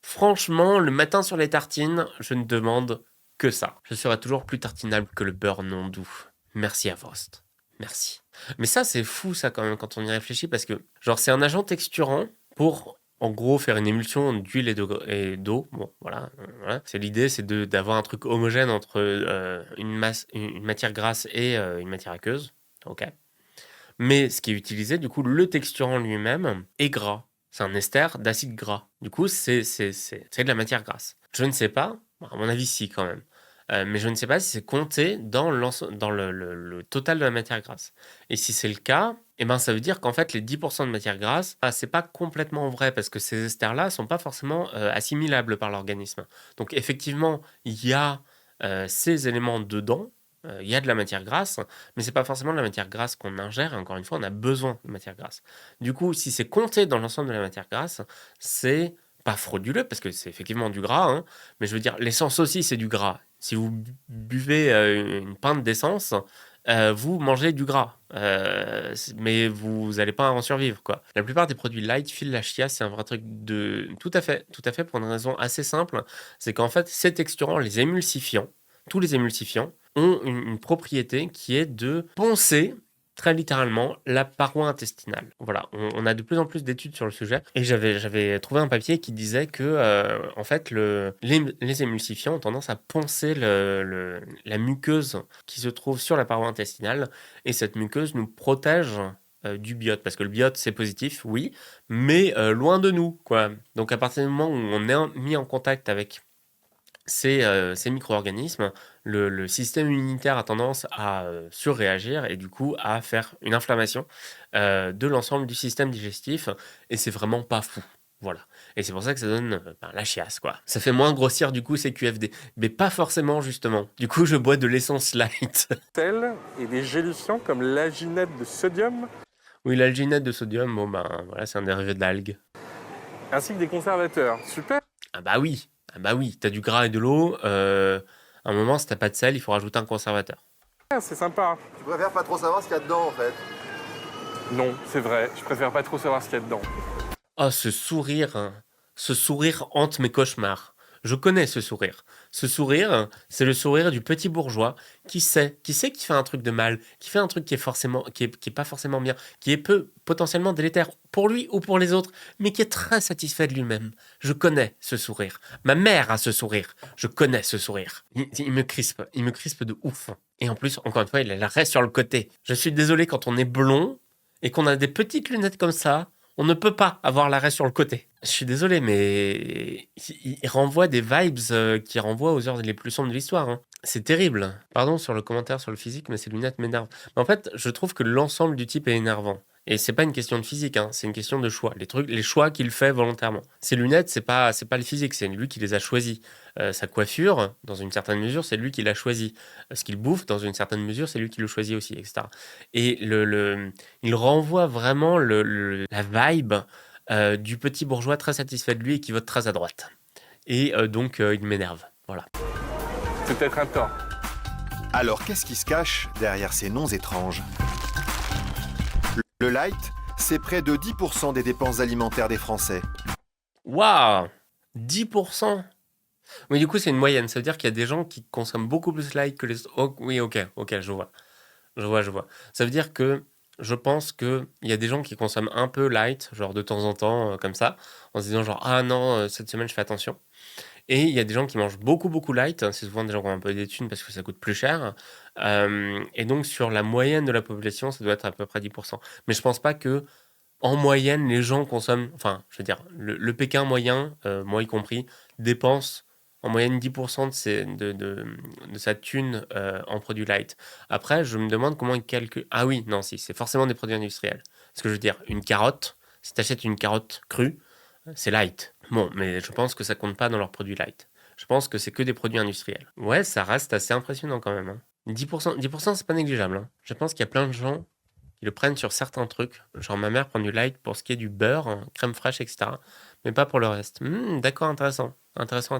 Franchement, le matin sur les tartines, je ne demande que ça. Je serai toujours plus tartinable que le beurre non doux. Merci à Vost. Merci. Mais ça, c'est fou, ça, quand même, quand on y réfléchit, parce que, genre, c'est un agent texturant pour, en gros, faire une émulsion d'huile et d'eau. Bon, voilà. C'est l'idée, c'est d'avoir un truc homogène entre une matière grasse et une matière aqueuse. Ok. Mais ce qui est utilisé, du coup, le texturant lui-même est gras. C'est un ester d'acide gras. Du coup, c'est de la matière grasse. Je ne sais pas, à mon avis, si, quand même. Mais je ne sais pas si c'est compté dans le total de la matière grasse. Et si c'est le cas, eh ben, ça veut dire qu'en fait, les 10% de matière grasse, c'est pas complètement vrai parce que ces esters-là sont pas forcément assimilables par l'organisme. Donc, effectivement, il y a ces éléments dedans. Il y a de la matière grasse, mais c'est pas forcément de la matière grasse qu'on ingère. Et encore une fois, on a besoin de matière grasse. Du coup, si c'est compté dans l'ensemble de la matière grasse, c'est pas frauduleux parce que c'est effectivement du gras, hein, mais je veux dire, l'essence aussi, c'est du gras. Si vous buvez une pinte d'essence, vous mangez du gras, mais vous n'allez pas en survivre, quoi. La plupart des produits light filent la chiasse, c'est un vrai truc de... Tout à fait, pour une raison assez simple, c'est qu'en fait, ces texturants, les émulsifiants, tous les émulsifiants, ont une propriété qui est de poncer très littéralement la paroi intestinale. Voilà, on a de plus en plus d'études sur le sujet et j'avais trouvé un papier qui disait que en fait les émulsifiants ont tendance à poncer la muqueuse qui se trouve sur la paroi intestinale et cette muqueuse nous protège du biote, parce que le biote c'est positif, oui, mais loin de nous, quoi. Donc à partir du moment où on est mis en contact avec ces micro-organismes, le système immunitaire a tendance à surréagir et du coup à faire une inflammation de l'ensemble du système digestif et c'est vraiment pas fou. Voilà. Et c'est pour ça que ça donne la chiasse, quoi. Ça fait moins grossir du coup ces QFD. Mais pas forcément, justement. Du coup, je bois de l'essence light. Sel et des géluciants comme l'alginate de sodium. Oui, l'alginate de sodium, bon ben voilà, c'est un dérivé de l'algue. Ainsi que des conservateurs. Super. Ah bah oui, t'as du gras et de l'eau. À un moment, si t'as pas de sel, il faut rajouter un conservateur. C'est sympa. Tu préfères pas trop savoir ce qu'il y a dedans en fait. Non, c'est vrai. Je préfère pas trop savoir ce qu'il y a dedans. Oh, ce sourire hante mes cauchemars. Je connais ce sourire. Ce sourire, c'est le sourire du petit bourgeois qui sait qu'il fait un truc de mal, qui fait un truc qui est pas forcément bien, qui est potentiellement délétère pour lui ou pour les autres, mais qui est très satisfait de lui-même. Je connais ce sourire. Ma mère a ce sourire. Je connais ce sourire. Il me crispe de ouf. Et en plus, encore une fois, il a l'arrêt sur le côté. Je suis désolé, quand on est blond et qu'on a des petites lunettes comme ça, on ne peut pas avoir l'arrêt sur le côté. Je suis désolé, mais il renvoie des vibes qui renvoient aux heures les plus sombres de l'histoire. Hein. C'est terrible. Pardon sur le commentaire sur le physique, mais ces lunettes m'énervent. Mais en fait, je trouve que l'ensemble du type est énervant. Et c'est pas une question de physique, hein, c'est une question de choix. Les choix qu'il fait volontairement. Ces lunettes, c'est pas le physique, c'est lui qui les a choisis. Sa coiffure, dans une certaine mesure, c'est lui qui l'a choisi. Ce qu'il bouffe, dans une certaine mesure, c'est lui qui le choisit aussi, etc. Et il renvoie vraiment la vibe du petit bourgeois très satisfait de lui et qui vote très à droite. Et donc, il m'énerve. Voilà. C'est peut-être un tort. Alors qu'est-ce qui se cache derrière ces noms étranges? Le light, c'est près de 10% des dépenses alimentaires des Français. Waouh, 10%. Oui, du coup, c'est une moyenne. Ça veut dire qu'il y a des gens qui consomment beaucoup plus light que les autres. Oh, oui, ok, je vois. Ça veut dire que je pense qu'il y a des gens qui consomment un peu light, genre de temps en temps, comme ça, en se disant genre « Ah non, cette semaine, je fais attention ». Et il y a des gens qui mangent beaucoup, beaucoup light. C'est souvent des gens qui ont un peu des thunes parce que ça coûte plus cher. Et donc, sur la moyenne de la population, ça doit être à peu près 10%. Mais je pense pas que, en moyenne, les gens consomment... Enfin, je veux dire, le Pékin moyen, moi y compris, dépense en moyenne 10% de sa thune en produits light. Après, je me demande comment ils calculent... Ah oui, non, si, c'est forcément des produits industriels. Parce que je veux dire, une carotte, si tu achètes une carotte crue, c'est light. Bon, mais je pense que ça compte pas dans leurs produits light. Je pense que c'est que des produits industriels. Ouais, ça reste assez impressionnant quand même. Hein. 10%, c'est pas négligeable. Hein. Je pense qu'il y a plein de gens qui le prennent sur certains trucs. Genre ma mère prend du light pour ce qui est du beurre, crème fraîche, etc. Mais pas pour le reste. D'accord, intéressant. Intéressant.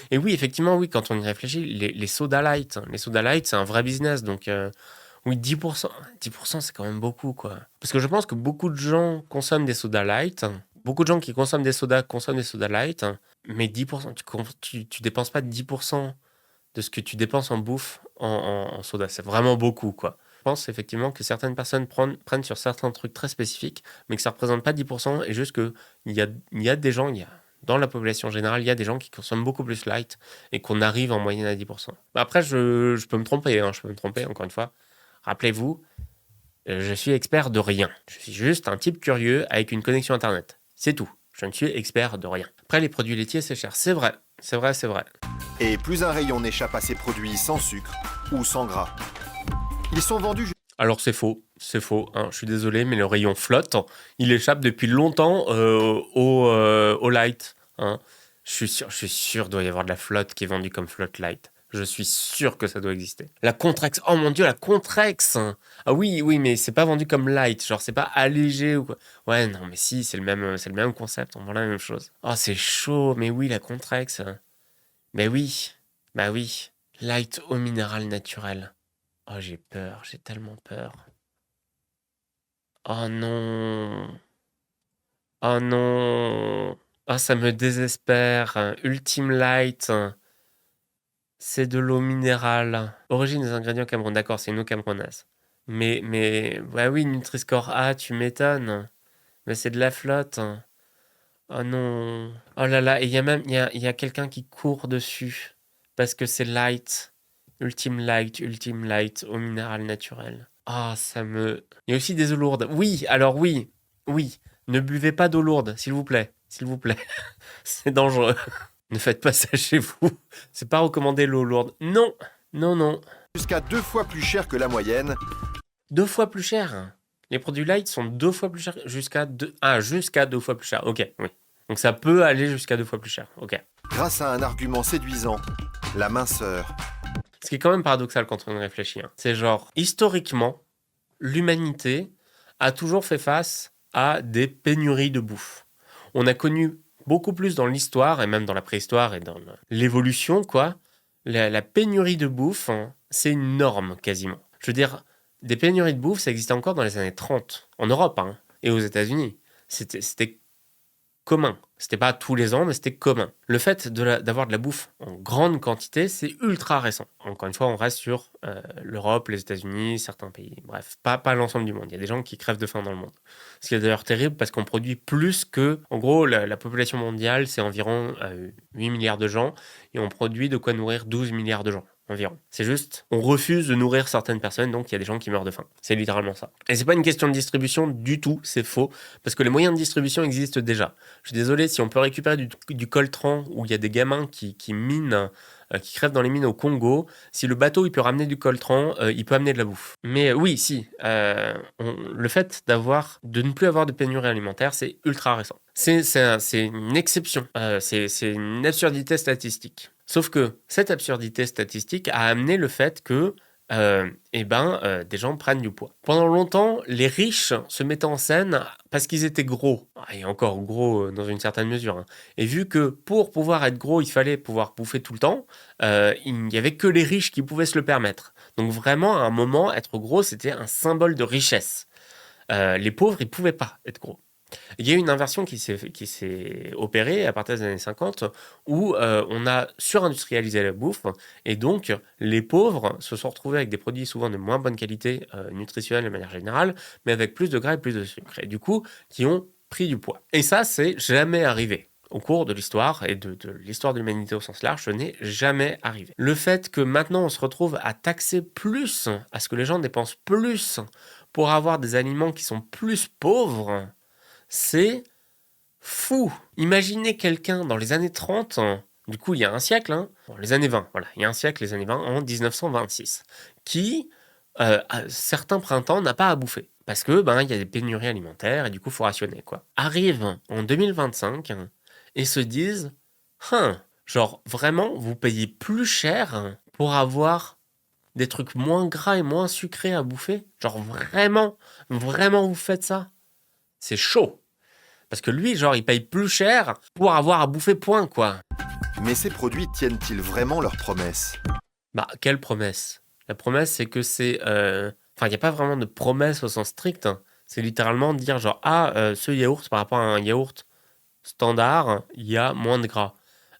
Et oui, effectivement, oui, quand on y réfléchit, les sodas light. Les sodas light, c'est un vrai business. Donc oui, 10%. 10%, c'est quand même beaucoup, quoi. Parce que je pense que beaucoup de gens consomment des sodas light. Beaucoup de gens qui consomment des sodas light, mais 10%, tu dépenses pas 10% de ce que tu dépenses en bouffe en soda. C'est vraiment beaucoup, quoi. Je pense effectivement que certaines personnes prennent sur certains trucs très spécifiques, mais que ça représente pas 10%, et juste qu'il y a des gens, dans la population générale, il y a des gens qui consomment beaucoup plus light, et qu'on arrive en moyenne à 10%. Après, je peux me tromper, encore une fois. Rappelez-vous, je suis expert de rien. Je suis juste un type curieux avec une connexion Internet. C'est tout. Je ne suis expert de rien. Après, les produits laitiers, c'est cher. C'est vrai. Et plus un rayon n'échappe à ces produits sans sucre ou sans gras. Ils sont vendus... Alors, c'est faux. Hein. Je suis désolé, mais le rayon flotte. Il échappe depuis longtemps au light. Hein. Je suis sûr qu'il doit y avoir de la flotte qui est vendue comme flotte light. Je suis sûr que ça doit exister. La Contrex. Oh mon Dieu, la Contrex. Ah oui, mais c'est pas vendu comme light. Genre, c'est pas allégé ou quoi. Ouais, non, mais si, c'est le même concept. On vend la même chose. Oh, c'est chaud. Mais oui, la Contrex. Mais oui. Bah oui. Light au minéral naturel. Oh, j'ai peur. J'ai tellement peur. Oh non. Oh non. Oh, ça me désespère. Ultime Light. C'est de l'eau minérale. Origine des ingrédients Cameroun. D'accord, c'est une eau camerounaise. Mais, ouais, oui, Nutri-Score A, tu m'étonnes. Mais c'est de la flotte. Oh non. Oh là là, et il y a quelqu'un qui court dessus. Parce que c'est light. Ultime light, eau minérale naturelle. Ah, ça me... Il y a aussi des eaux lourdes. Oui, alors oui. Ne buvez pas d'eau lourde, s'il vous plaît. C'est dangereux. Ne faites pas ça chez vous. C'est pas recommandé l'eau lourde. Non. jusqu'à 2 fois plus cher que la moyenne. 2 fois plus cher. Les produits light sont 2 fois plus chers. Jusqu'à 2 fois plus cher. Ok, oui. Donc ça peut aller jusqu'à 2 fois plus cher. Ok. Grâce à un argument séduisant, la minceur. Ce qui est quand même paradoxal quand on y réfléchit. Hein. C'est genre, historiquement, l'humanité a toujours fait face à des pénuries de bouffe. On a connu beaucoup plus dans l'histoire, et même dans la préhistoire et dans l'évolution, quoi. La pénurie de bouffe, hein, c'est une norme quasiment. Je veux dire, des pénuries de bouffe, ça existait encore dans les années 30, en Europe hein, et aux États-Unis. C'était commun. C'était pas tous les ans, mais c'était commun. Le fait d'avoir de la bouffe en grande quantité, c'est ultra récent. Encore une fois, on reste sur l'Europe, les États-Unis, certains pays. Bref, pas l'ensemble du monde. Il y a des gens qui crèvent de faim dans le monde. Ce qui est d'ailleurs terrible parce qu'on produit plus que... En gros, la population mondiale, c'est environ 8 milliards de gens et on produit de quoi nourrir 12 milliards de gens. Environ. C'est juste, on refuse de nourrir certaines personnes, donc il y a des gens qui meurent de faim. C'est littéralement ça. Et c'est pas une question de distribution du tout, c'est faux, parce que les moyens de distribution existent déjà. Je suis désolé, si on peut récupérer du coltan où il y a des gamins qui minent, qui crèvent dans les mines au Congo, si le bateau il peut ramener du coltan, il peut amener de la bouffe. Mais oui, si, le fait de ne plus avoir de pénurie alimentaire, c'est ultra récent. C'est une exception, c'est une absurdité statistique. Sauf que cette absurdité statistique a amené le fait que des gens prennent du poids. Pendant longtemps, les riches se mettaient en scène parce qu'ils étaient gros, et encore gros dans une certaine mesure. Hein. Et vu que pour pouvoir être gros, il fallait pouvoir bouffer tout le temps, il n'y avait que les riches qui pouvaient se le permettre. Donc vraiment, à un moment, être gros, c'était un symbole de richesse. Les pauvres, ils ne pouvaient pas être gros. Il y a une inversion qui s'est opérée à partir des années 50 où on a surindustrialisé la bouffe et donc les pauvres se sont retrouvés avec des produits souvent de moins bonne qualité nutritionnelle de manière générale, mais avec plus de gras et plus de sucre. Et du coup, qui ont pris du poids. Et ça, c'est jamais arrivé. Au cours de l'histoire et de l'histoire de l'humanité au sens large, ce n'est jamais arrivé. Le fait que maintenant on se retrouve à taxer plus, à ce que les gens dépensent plus pour avoir des aliments qui sont plus pauvres, c'est fou. Imaginez quelqu'un dans les années 30, du coup il y a un siècle, bon, les années 20, voilà, il y a un siècle, les années 20, en 1926, qui, à certains printemps, n'a pas à bouffer. Parce que, il y a des pénuries alimentaires et du coup, il faut rationner, quoi. Arrivent en 2025 et se disent, genre vraiment, vous payez plus cher pour avoir des trucs moins gras et moins sucrés à bouffer? Genre vraiment, vraiment vous faites ça? C'est chaud. Parce que lui, genre, il paye plus cher pour avoir à bouffer point, quoi. Mais ces produits tiennent-ils vraiment leurs promesses? Quelle promesse? La promesse, c'est que c'est... Enfin, il n'y a pas vraiment de promesse au sens strict. C'est littéralement dire genre, ce yaourt, par rapport à un yaourt standard, il y a moins de gras.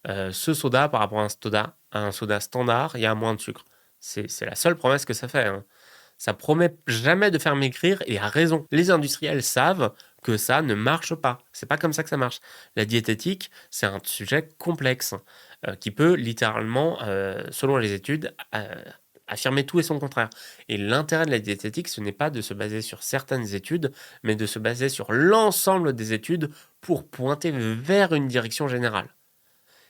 Ce soda, par rapport à un soda standard, il y a moins de sucre. C'est la seule promesse que ça fait. Ça promet jamais de faire maigrir et a raison. Les industriels savent que ça ne marche pas. C'est pas comme ça que ça marche. La diététique, c'est un sujet complexe qui peut littéralement, selon les études, affirmer tout et son contraire. Et l'intérêt de la diététique, ce n'est pas de se baser sur certaines études, mais de se baser sur l'ensemble des études pour pointer vers une direction générale.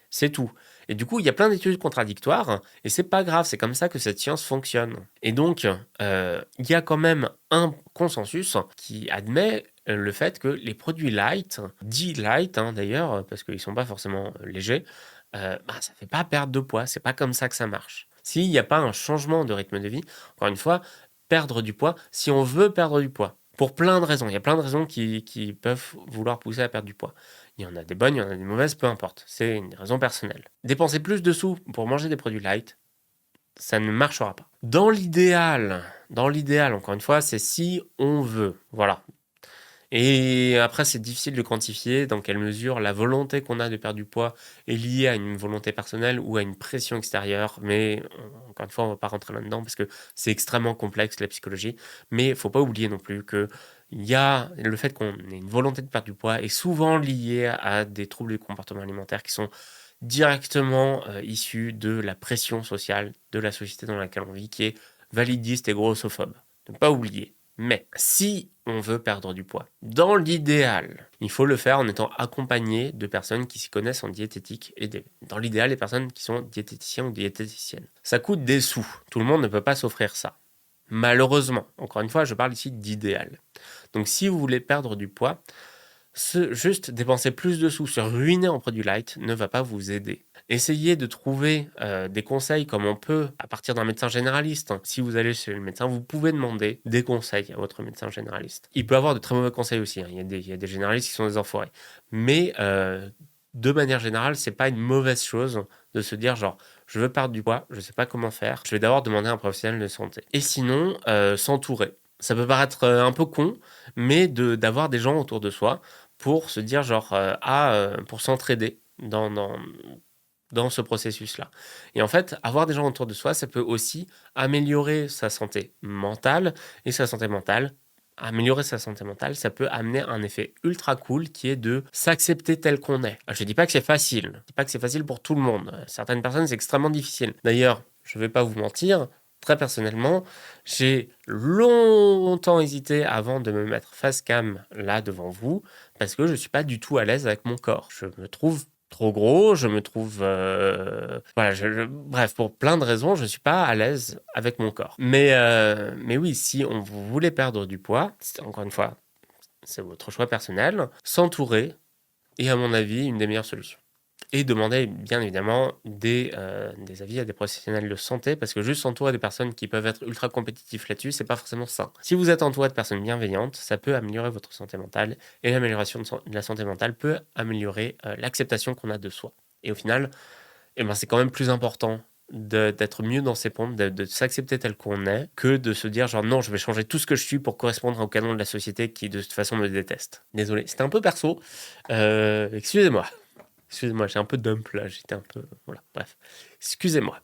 C'est tout. Et du coup, il y a plein d'études contradictoires, et c'est pas grave, c'est comme ça que cette science fonctionne. Et donc, il y a quand même un consensus qui admet le fait que les produits light, dits light d'ailleurs, parce qu'ils sont pas forcément légers, ça fait pas perdre de poids, c'est pas comme ça que ça marche. S'il n'y a pas un changement de rythme de vie, encore une fois, perdre du poids, si on veut perdre du poids, pour plein de raisons, il y a plein de raisons qui peuvent vouloir pousser à perdre du poids. Il y en a des bonnes, il y en a des mauvaises, peu importe. C'est une raison personnelle. Dépenser plus de sous pour manger des produits light, ça ne marchera pas. Dans l'idéal, encore une fois, c'est si on veut. Voilà. Et après, c'est difficile de quantifier dans quelle mesure la volonté qu'on a de perdre du poids est liée à une volonté personnelle ou à une pression extérieure. Mais encore une fois, on ne va pas rentrer là-dedans parce que c'est extrêmement complexe, la psychologie. Mais il ne faut pas oublier non plus que il y a le fait qu'on ait une volonté de perdre du poids est souvent lié à des troubles du comportement alimentaire qui sont directement issus de la pression sociale de la société dans laquelle on vit, qui est validiste et grossophobe. Ne pas oublier. Mais si on veut perdre du poids, dans l'idéal, il faut le faire en étant accompagné de personnes qui s'y connaissent en diététique et dans l'idéal, les personnes qui sont diététiciens ou diététiciennes. Ça coûte des sous. Tout le monde ne peut pas s'offrir ça. Malheureusement, encore une fois, je parle ici d'idéal. Donc si vous voulez perdre du poids, juste dépenser plus de sous, se ruiner en produits light ne va pas vous aider. Essayez de trouver des conseils comme on peut à partir d'un médecin généraliste. Si vous allez chez le médecin, vous pouvez demander des conseils à votre médecin généraliste. Il peut avoir de très mauvais conseils aussi. Il y a des généralistes qui sont des enfoirés. Mais de manière générale, c'est pas une mauvaise chose de se dire genre je veux perdre du poids, je sais pas comment faire, je vais d'abord demander à un professionnel de santé. Et sinon, s'entourer. Ça peut paraître un peu con, mais d'avoir des gens autour de soi pour se dire genre pour s'entraider dans ce processus-là. Et en fait, avoir des gens autour de soi, ça peut aussi améliorer sa santé mentale. Et sa santé mentale, améliorer sa santé mentale, ça peut amener un effet ultra cool qui est de s'accepter tel qu'on est. Je ne dis pas que c'est facile. Je ne dis pas que c'est facile pour tout le monde. Certaines personnes, c'est extrêmement difficile. D'ailleurs, je ne vais pas vous mentir, très personnellement, j'ai longtemps hésité avant de me mettre face cam là devant vous parce que je ne suis pas du tout à l'aise avec mon corps. Je me trouve trop gros, je me trouve... bref, pour plein de raisons, je ne suis pas à l'aise avec mon corps. Mais oui, si on voulait perdre du poids, encore une fois, c'est votre choix personnel, s'entourer est à mon avis une des meilleures solutions. Et demander bien évidemment des avis à des professionnels de santé parce que juste s'entourer des personnes qui peuvent être ultra compétitifs là-dessus, c'est pas forcément sain. Si vous êtes entouré de personnes bienveillantes, ça peut améliorer votre santé mentale et l'amélioration de la santé mentale peut améliorer l'acceptation qu'on a de soi. Et au final, c'est quand même plus important d'être mieux dans ses pompes, de s'accepter tel qu'on est, que de se dire genre non, je vais changer tout ce que je suis pour correspondre au canon de la société qui de toute façon me déteste. Désolé, c'était un peu perso. Excusez-moi. Excusez-moi, j'ai un peu dump là, j'étais un peu... Voilà, bref. Excusez-moi.